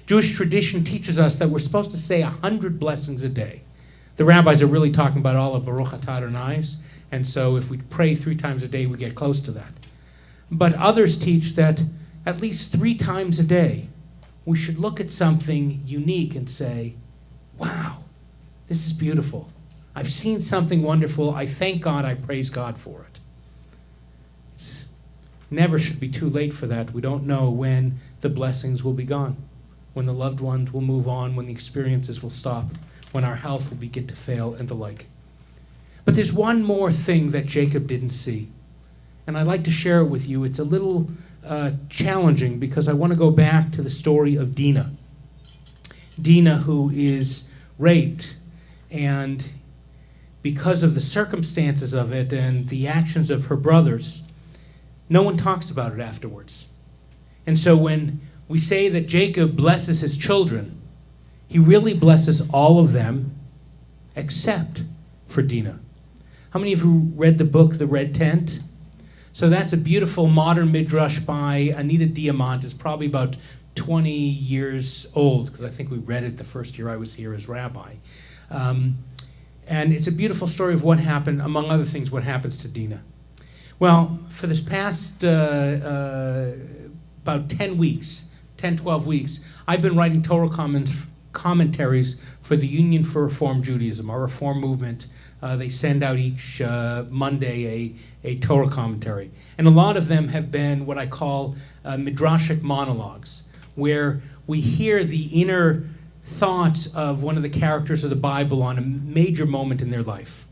Jewish tradition teaches us that we're supposed to say 100 blessings a day. The rabbis are really talking about all of Baruch Atah Adonais, and so if we pray 3 times a day, we get close to that. But others teach that at least 3 times a day, we should look at something unique and say, wow, this is beautiful. I've seen something wonderful. I thank God, I praise God for it. It's never should be too late for that. We don't know when the blessings will be gone, when the loved ones will move on, when the experiences will stop, when our health will begin to fail, and the like. But there's one more thing that Jacob didn't see, and I'd like to share it with you. It's a little challenging because I want to go back to the story of Dinah. Dinah, who is raped, and because of the circumstances of it and the actions of her brothers, no one talks about it afterwards. And so when we say that Jacob blesses his children, he really blesses all of them except for Dinah. How many of you read the book, The Red Tent? So that's a beautiful modern midrash by Anita Diamant. It's probably about 20 years old, because I think we read it the first year I was here as rabbi. And it's a beautiful story of what happened, among other things, what happens to Dinah. Well, for this past about 10 weeks, 10, 12 weeks, I've been writing Torah commentaries for the Union for Reform Judaism, our Reform movement. They send out each Monday a Torah commentary. And a lot of them have been what I call midrashic monologues, where we hear the inner thoughts of one of the characters of the Bible on a major moment in their life.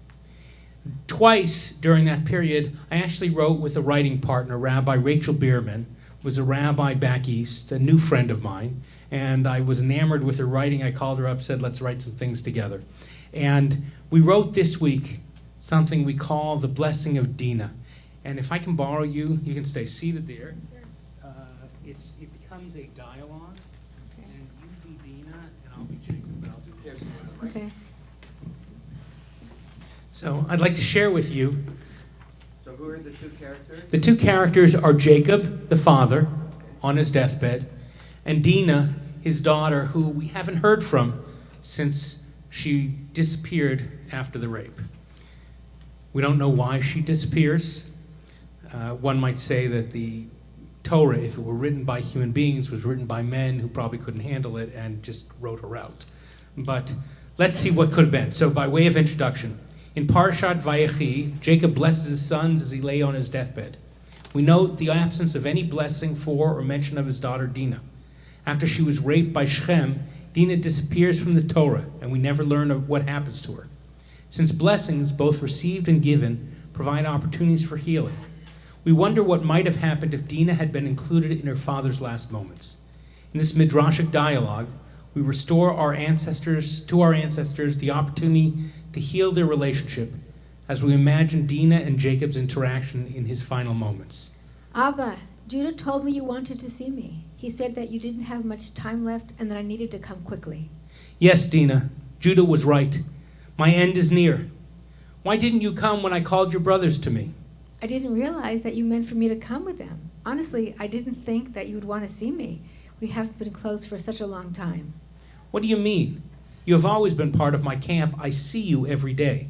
Twice during that period, I actually wrote with a writing partner, Rabbi Rachel Bierman, was a rabbi back east, a new friend of mine, and I was enamored with her writing. I called her up, said, let's write some things together. And we wrote this week something we call The Blessing of Dinah. And if I can borrow you, you can stay seated there. It becomes a dialogue, and you be Dinah, and I'll be Jacob, and I'll do this. Okay. So I'd like to share with you. So who are the two characters? The two characters are Jacob, the father, on his deathbed, and Dinah, his daughter, who we haven't heard from since she disappeared after the rape. We don't know why she disappears. One might say that the Torah, if it were written by human beings, was written by men who probably couldn't handle it and just wrote her out. But let's see what could have been. So by way of introduction, in Parashat Vayechi, Jacob blesses his sons as he lay on his deathbed. We note the absence of any blessing for or mention of his daughter Dinah. After she was raped by Shechem, Dinah disappears from the Torah, and we never learn of what happens to her. Since blessings, both received and given, provide opportunities for healing, we wonder what might have happened if Dinah had been included in her father's last moments. In this midrashic dialogue, we restore to our ancestors the opportunity to heal their relationship as we imagine Dinah and Jacob's interaction in his final moments. Abba, Judah told me you wanted to see me. He said that you didn't have much time left and that I needed to come quickly. Yes, Dinah, Judah was right. My end is near. Why didn't you come when I called your brothers to me? I didn't realize that you meant for me to come with them. Honestly, I didn't think that you would want to see me. We haven't been close for such a long time. What do you mean? You have always been part of my camp. I see you every day.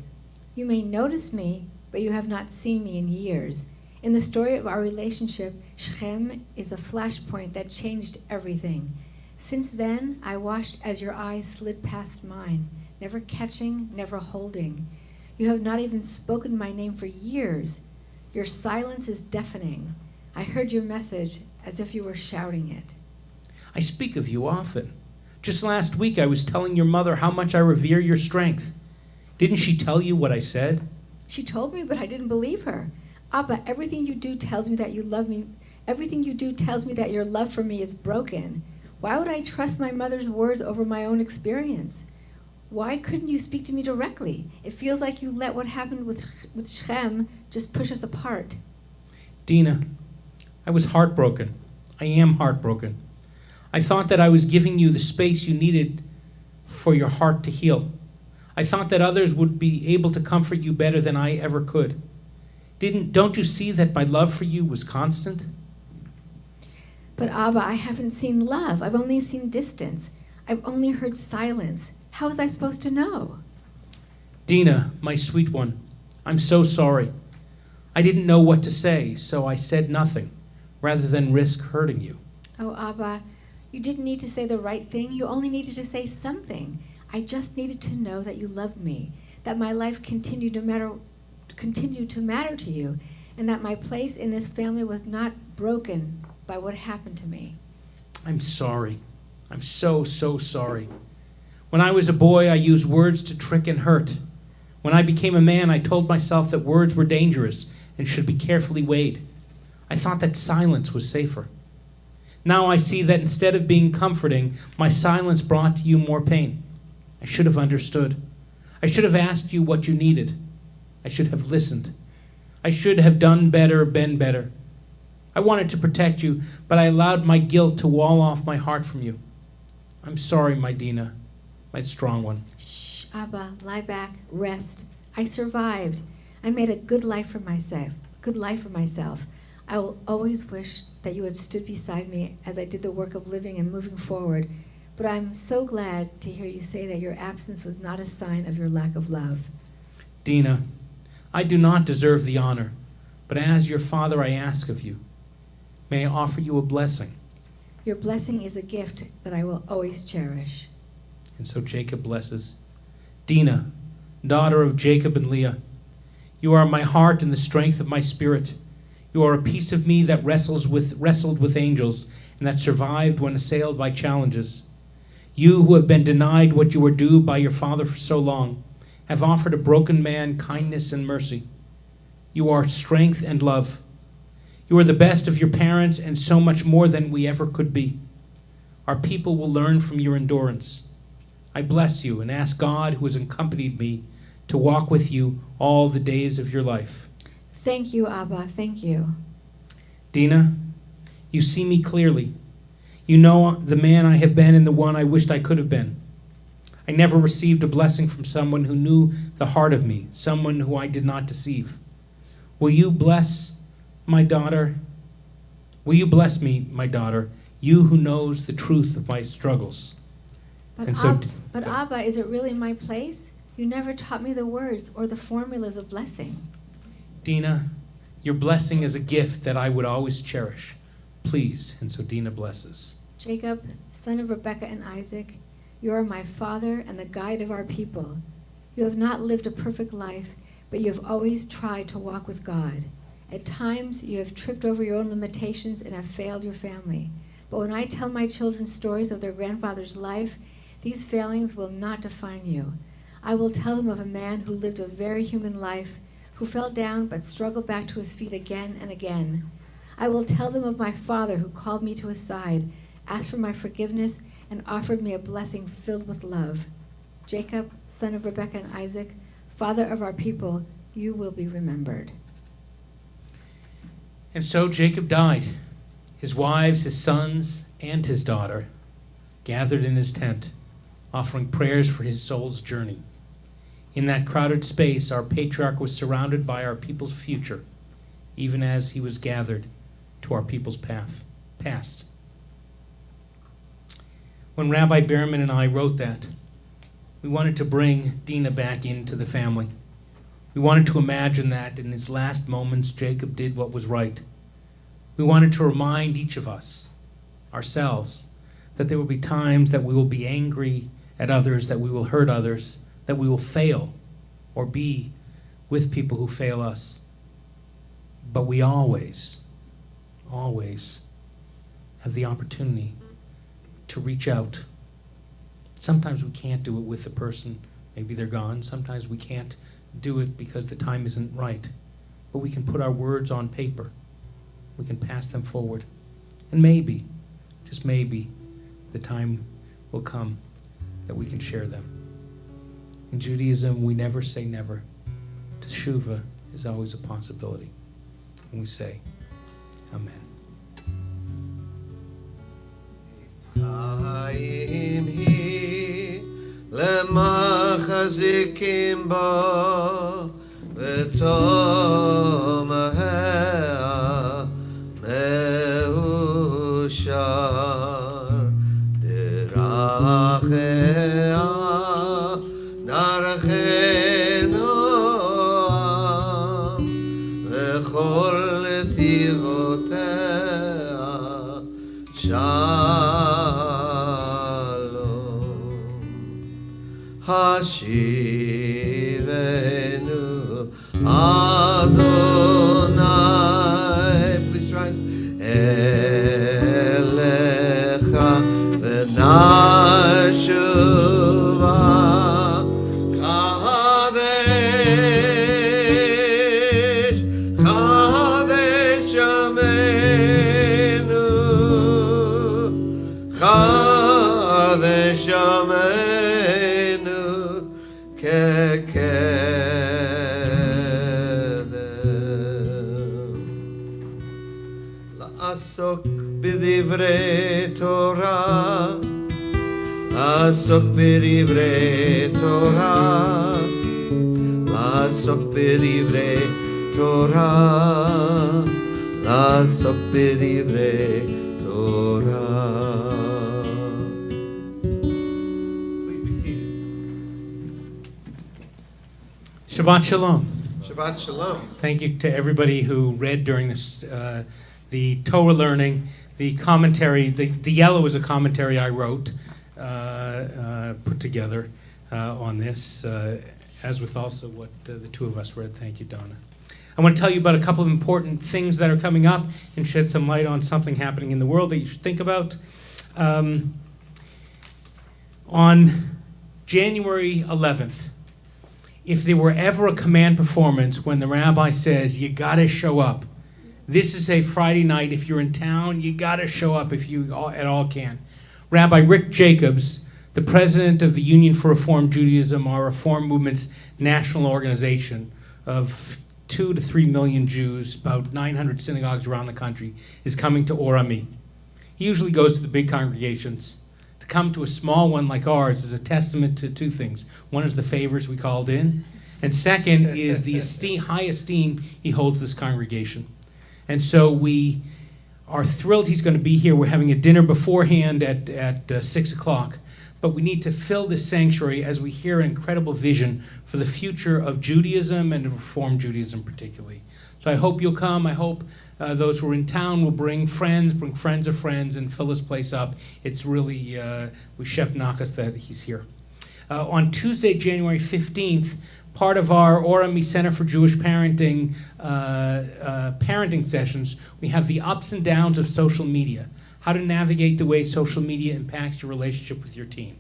You may notice me, but you have not seen me in years. In the story of our relationship, Shechem is a flashpoint that changed everything. Since then, I watched as your eyes slid past mine, never catching, never holding. You have not even spoken my name for years. Your silence is deafening. I heard your message as if you were shouting it. I speak of you often. Just last week I was telling your mother how much I revere your strength. Didn't she tell you what I said? She told me, but I didn't believe her. Abba, everything you do tells me that you love me. Everything you do tells me that your love for me is broken. Why would I trust my mother's words over my own experience? Why couldn't you speak to me directly? It feels like you let what happened with Shechem just push us apart. Dinah, I was heartbroken. I am heartbroken. I thought that I was giving you the space you needed for your heart to heal. I thought that others would be able to comfort you better than I ever could. Don't you see that my love for you was constant? But Abba, I haven't seen love. I've only seen distance. I've only heard silence. How was I supposed to know? Dinah, my sweet one, I'm so sorry. I didn't know what to say, so I said nothing, rather than risk hurting you. Oh, Abba, you didn't need to say the right thing. You only needed to say something. I just needed to know that you loved me, that my life continued to matter to you, and that my place in this family was not broken by what happened to me. I'm sorry. I'm so, so sorry. When I was a boy, I used words to trick and hurt. When I became a man, I told myself that words were dangerous and should be carefully weighed. I thought that silence was safer. Now I see that instead of being comforting, my silence brought you more pain. I should have understood. I should have asked you what you needed. I should have listened. I should have done better, been better. I wanted to protect you, but I allowed my guilt to wall off my heart from you. I'm sorry, my Dina, my strong one. Shh, Abba, lie back, rest. I survived. I made a good life for myself. I will always wish that you had stood beside me as I did the work of living and moving forward. But I'm so glad to hear you say that your absence was not a sign of your lack of love. Dina, I do not deserve the honor, but as your father I ask of you, may I offer you a blessing? Your blessing is a gift that I will always cherish. And so Jacob blesses. Dina, daughter of Jacob and Leah, you are my heart and the strength of my spirit. You are a piece of me that wrestled with angels and that survived when assailed by challenges. You who have been denied what you were due by your father for so long have offered a broken man kindness and mercy. You are strength and love. You are the best of your parents and so much more than we ever could be. Our people will learn from your endurance. I bless you and ask God, who has accompanied me, to walk with you all the days of your life. Thank you, Abba. Thank you. Dina, you see me clearly. You know the man I have been and the one I wished I could have been. I never received a blessing from someone who knew the heart of me, someone who I did not deceive. Will you bless my daughter? Will you bless me, my daughter, you who knows the truth of my struggles? But Abba, is it really my place? You never taught me the words or the formulas of blessing. Dina, your blessing is a gift that I would always cherish. Please. And so Dina blesses. Jacob, son of Rebekah and Isaac, you are my father and the guide of our people. You have not lived a perfect life, but you have always tried to walk with God. At times, you have tripped over your own limitations and have failed your family. But when I tell my children stories of their grandfather's life, these failings will not define you. I will tell them of a man who lived a very human life, who fell down but struggled back to his feet again and again. I will tell them of my father who called me to his side, asked for my forgiveness, and offered me a blessing filled with love. Jacob, son of Rebekah and Isaac, father of our people, you will be remembered. And so Jacob died. His wives, his sons, and his daughter gathered in his tent, offering prayers for his soul's journey. In that crowded space, our patriarch was surrounded by our people's future, even as he was gathered to our people's past. When Rabbi Behrman and I wrote that, we wanted to bring Dina back into the family. We wanted to imagine that in his last moments, Jacob did what was right. We wanted to remind each of us, ourselves, that there will be times that we will be angry at others, that we will hurt others, that we will fail or be with people who fail us. But we always have the opportunity to reach out. Sometimes we can't do it with the person. Maybe they're gone. Sometimes we can't do it because the time isn't right. But we can put our words on paper. We can pass them forward. And maybe, just maybe, the time will come that we can share them. In Judaism, we never say never. Teshuvah is always a possibility. And we say, Amen. Chaim hi lemachzikim bo v'tom ha'ah meushar derachea narchenu am v'chol tivotea Shalom Hashivenu Adonai ונשובה חדש, חדש ימינו, חדש ימינו כקדם. לעסוק בדברי תורה, לעסוק בדברי תורה, לעסוק בדברי תורה, לעסוק בדברי תורה. Shabbat Shalom. Shabbat Shalom. Thank you to everybody who read during this, the Torah learning, the commentary. The yellow is a commentary I wrote, put together on this, as with also what the two of us read. Thank you, Donna. I want to tell you about a couple of important things that are coming up and shed some light on something happening in the world that you should think about. On January 11th, if there were ever a command performance when the rabbi says, you gotta show up, this is a Friday night. If you're in town, you gotta show up if you at all can. Rabbi Rick Jacobs, the president of the Union for Reform Judaism, our Reform Movement's national organization of 2 to 3 million Jews, about 900 synagogues around the country, is coming to Or Ami. He usually goes to the big congregations. To come to a small one like ours is a testament to two things. One is the favors we called in, and second is the high esteem he holds this congregation. And so we are thrilled he's going to be here. We're having a dinner beforehand at 6 o'clock. But we need to fill this sanctuary as we hear an incredible vision for the future of Judaism and Reform Judaism particularly. So I hope you'll come. I hope those who are in town will bring friends of friends, and fill this place up. It's really, we shep nakas that he's here. On Tuesday, January 15th, part of our Or Ami Center for Jewish Parenting parenting sessions, we have the ups and downs of social media, how to navigate the way social media impacts your relationship with your teen.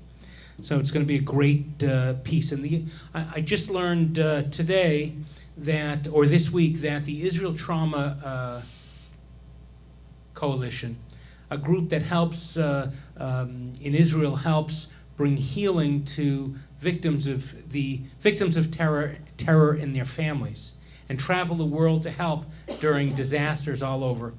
So it's going to be a great piece. And I just learned today that, or this week, that the Israel Trauma Coalition, a group that helps in Israel, helps bring healing to victims of terror in their families, and travel the world to help during disasters all over.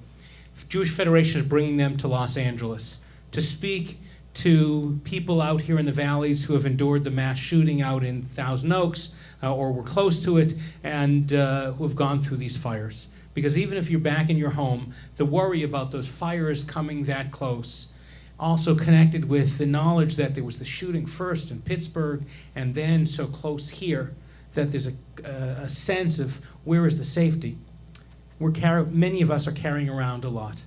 Jewish Federation is bringing them to Los Angeles to speak to people out here in the valleys who have endured the mass shooting out in Thousand Oaks or were close to it, and who have gone through these fires. Because even if you're back in your home, the worry about those fires coming that close, also connected with the knowledge that there was the shooting first in Pittsburgh and then so close here, that there's a sense of where is the safety. Many of us are carrying around a lot.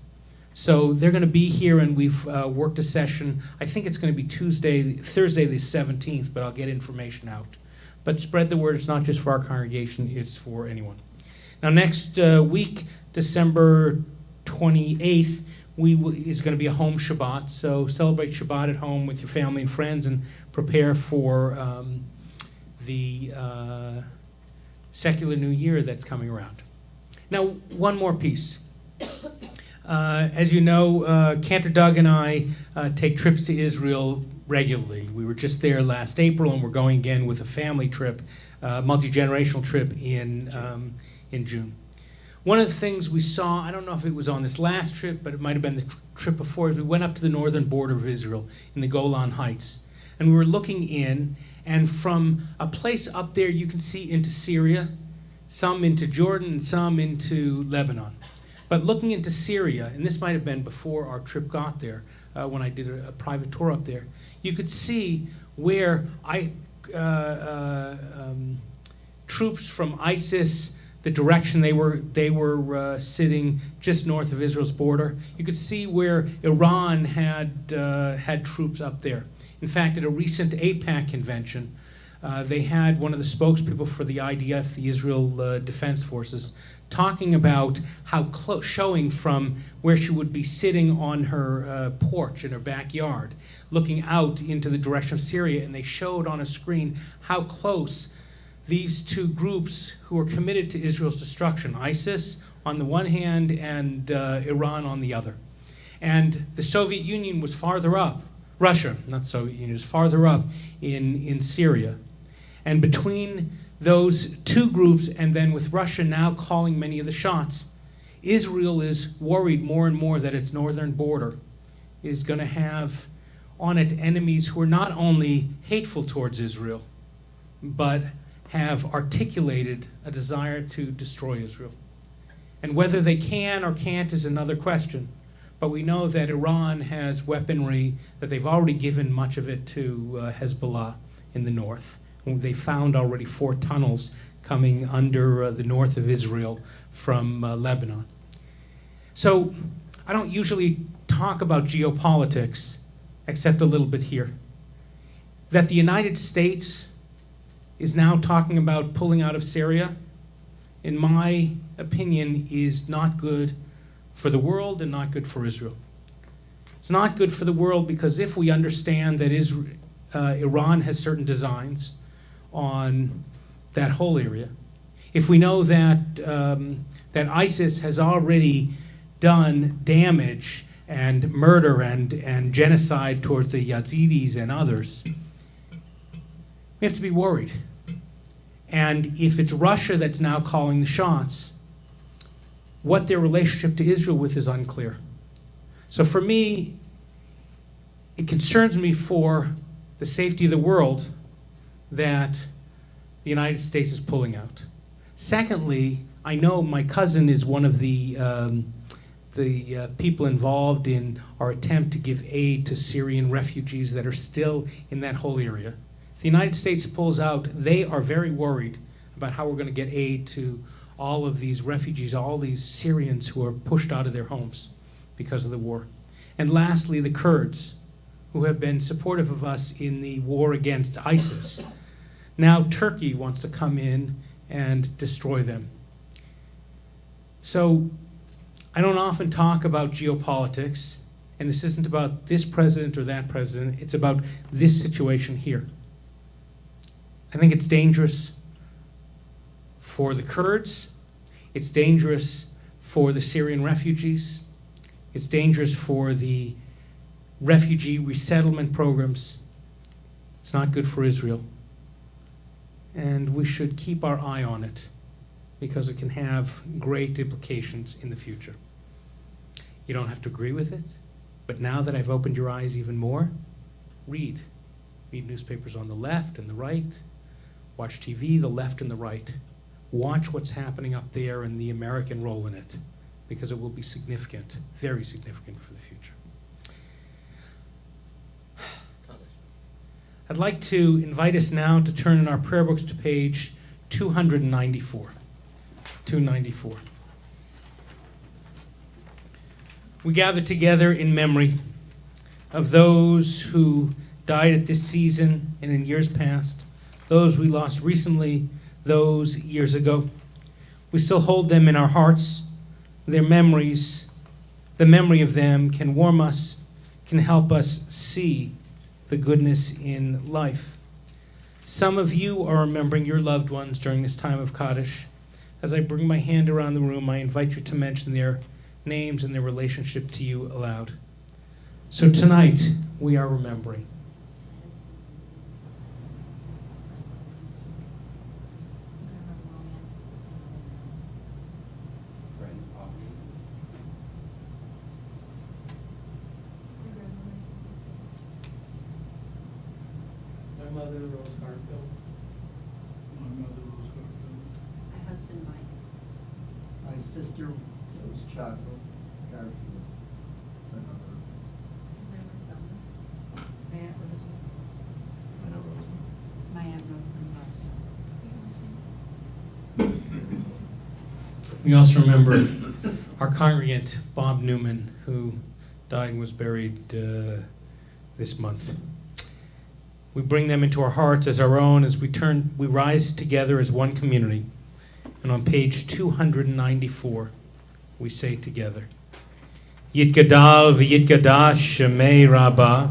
So they're going to be here, and we've worked a session. I think it's going to be Thursday the 17th, but I'll get information out. But spread the word. It's not just for our congregation, it's for anyone. Now next week, December 28th, is going to be a home Shabbat. So celebrate Shabbat at home with your family and friends, and prepare for the secular New Year that's coming around. Now, one more piece. As you know, Cantor Doug and I take trips to Israel regularly. We were just there last April, and we're going again with a family trip, multi-generational trip in June. One of the things we saw, I don't know if it was on this last trip, but it might have been the trip before, is we went up to the northern border of Israel in the Golan Heights. And we were looking in, and from a place up there you can see into Syria, some into Jordan, and some into Lebanon. But looking into Syria, and this might have been before our trip got there, when I did a private tour up there, you could see where troops from ISIS, the direction they were sitting just north of Israel's border. You could see where Iran had troops up there. In fact, at a recent AIPAC convention, they had one of the spokespeople for the IDF, the Israel Defense Forces, talking about how close, showing from where she would be sitting on her porch in her backyard, looking out into the direction of Syria, and they showed on a screen how close these two groups who are committed to Israel's destruction, ISIS on the one hand and Iran on the other. And the Soviet Union was farther up, Russia, not Soviet Union, was farther up in Syria. And between those two groups, and then with Russia now calling many of the shots, Israel is worried more and more that its northern border is going to have on it enemies who are not only hateful towards Israel, but have articulated a desire to destroy Israel. And whether they can or can't is another question. But we know that Iran has weaponry, that they've already given much of it to Hezbollah in the north. They found already 4 tunnels coming under the north of Israel from Lebanon. So I don't usually talk about geopolitics, except a little bit here. That the United States is now talking about pulling out of Syria, in my opinion, is not good for the world and not good for Israel. It's not good for the world because if we understand that Iran has certain designs on that whole area, if we know that that ISIS has already done damage and murder and genocide towards the Yazidis and others, we have to be worried. And if it's Russia that's now calling the shots, what their relationship to Israel with is unclear. So for me, it concerns me for the safety of the world that the United States is pulling out. Secondly, I know my cousin is one of the people involved in our attempt to give aid to Syrian refugees that are still in that whole area. If the United States pulls out, they are very worried about how we're going to get aid to all of these refugees, all these Syrians who are pushed out of their homes because of the war. And lastly, the Kurds, who have been supportive of us in the war against ISIS. Now Turkey wants to come in and destroy them. So I don't often talk about geopolitics, and this isn't about this president or that president, it's about this situation here. I think it's dangerous for the Kurds, it's dangerous for the Syrian refugees, it's dangerous for the refugee resettlement programs, it's not good for Israel. And we should keep our eye on it because it can have great implications in the future. You don't have to agree with it, but now that I've opened your eyes even more, read. Read newspapers on the left and the right. Watch TV, the left and the right. Watch what's happening up there and the American role in it, because it will be significant, very significant for the future. I'd like to invite us now to turn in our prayer books to page 294. 294. We gather together in memory of those who died at this season and in years past, those we lost recently, those years ago. We still hold them in our hearts. Their memories, the memory of them can warm us, can help us see the goodness in life. Some of you are remembering your loved ones during this time of Kaddish. As I bring my hand around the room, I invite you to mention their names and their relationship to you aloud. So tonight, we are remembering. My mother, Rose Garfield. My mother, Rose Garfield. My husband, Mike. My sister was Chaco Garfield. My mother. My Aunt Rosamond. We also remember our congregant, Bob Newman, who died and was buried this month. We bring them into our hearts as our own as we rise together as one community. And on page 294, we say together, Yitgadal v'yitgadash shemei Rabbah,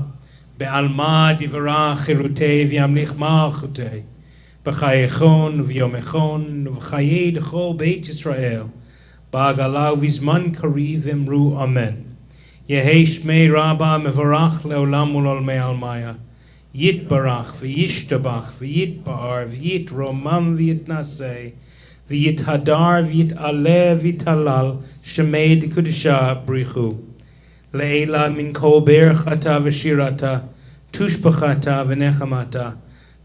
be'alma divarach chirutei v'yamlich malchutei, b'chayechon v'yomechon v'chayei d'chol beit Yisrael, ba'agalau v'zman kariv v'imru amen. Yehei shmei Rabbah mevarach le'olam ul'olmei almaya, Yitbarach v'yishtabach v'yitbar v'yitromam v'yitnaseh, V'yithadar v'yit'aleh v'yit'alal shemei d'kudisha brichu. Le'ela min kol berchata v'shirata, tushbachata v'nechamata,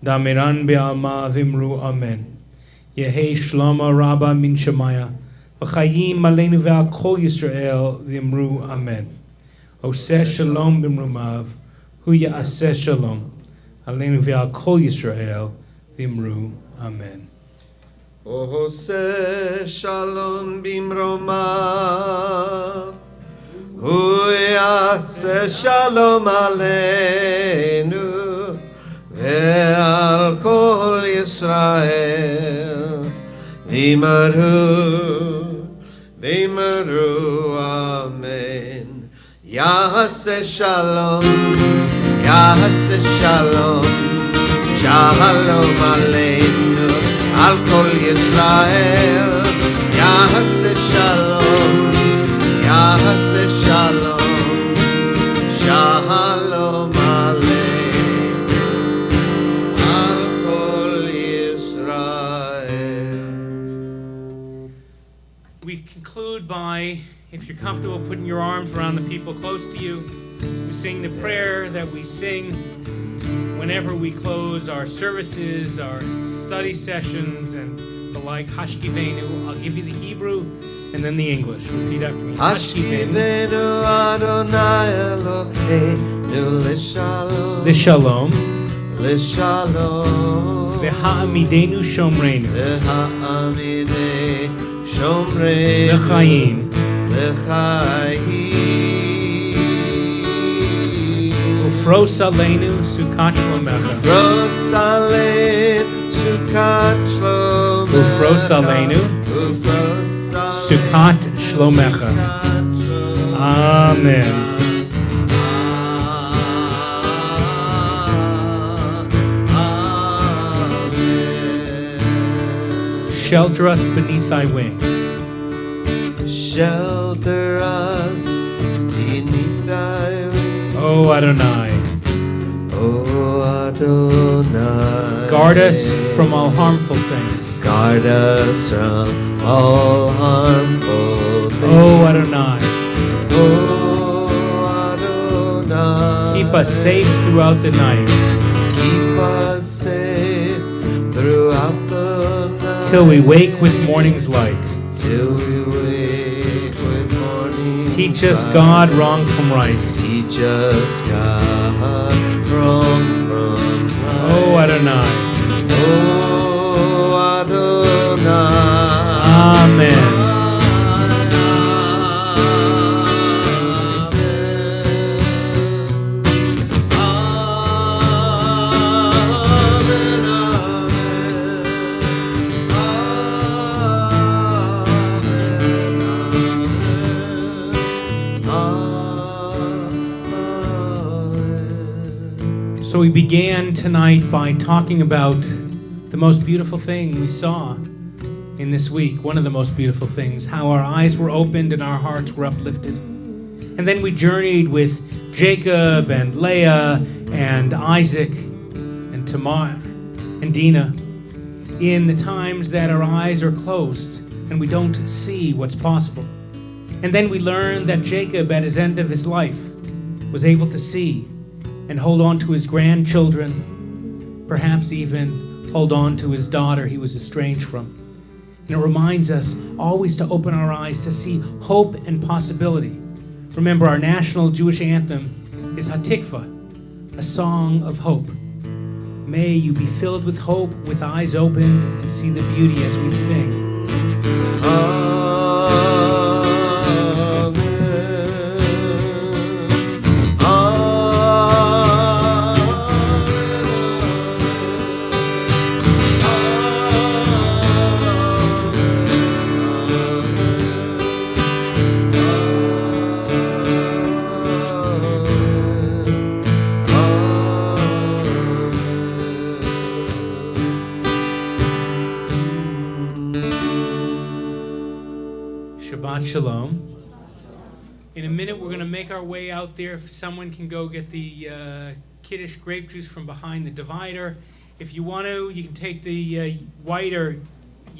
damiran be'alma v'imru amen. Yehei shlama rabba min shemaya, v'chayim aleinu ve'al kol Yisrael v'imru amen. Oseh shalom b'imrumav, hu ya'aseh shalom, aleinu ve'al kol Yisrael v'imru amen. Ose shalom bimroma, hu yaseh shalom aleinu ve'al kol Yisrael v'imru amen. Yaseh shalom shalom aleinu Al kol Yisrael, Yaseh shalom, shalom aleinu, al kol Yisrael. We conclude by, if you're comfortable, putting your arms around the people close to you. We sing the prayer that we sing whenever we close our services, our study sessions, and the like. Hashkivenu. I'll give you the Hebrew and then the English. Repeat after me. Hashkivenu Adonai Eloheinu L'shalom. l'shalom, l'shalom, V'ha'amidenu shomreinu. v'ha'amidei shomreinu, L'chaim. l'chaim. Ufros aleinu sukat shlomecha. Ufros aleinu sukat shlomecha. Ufros aleinu sukat shlomecha. Amen. Shelter us beneath thy wings. Shelter us beneath thy wings. O Adonai. O Adonai. Guard us from all harmful things. Guard us from all harmful things. O Adonai. O Adonai. Keep us safe throughout the night. Keep us safe throughout the night. Till we wake with morning's light. Till we wake with morning's Teach us, light. God, wrong from right. Teach us, God, wrong from right. O Adonai. O Adonai. Amen. So we began tonight by talking about the most beautiful thing we saw in this week, one of the most beautiful things, how our eyes were opened and our hearts were uplifted. And then we journeyed with Jacob and Leah and Isaac and Tamar and Dinah in the times that our eyes are closed and we don't see what's possible. And then we learned that Jacob, at his end of his life, was able to see and hold on to his grandchildren, perhaps even hold on to his daughter he was estranged from. And it reminds us always to open our eyes to see hope and possibility. Remember, our national Jewish anthem is Hatikva, a song of hope. May you be filled with hope, with eyes opened, and see the beauty as we sing. Shabbat Shalom. In a minute, we're going to make our way out there. If someone can go get the Kiddush grape juice from behind the divider. If you want to, you can take the white or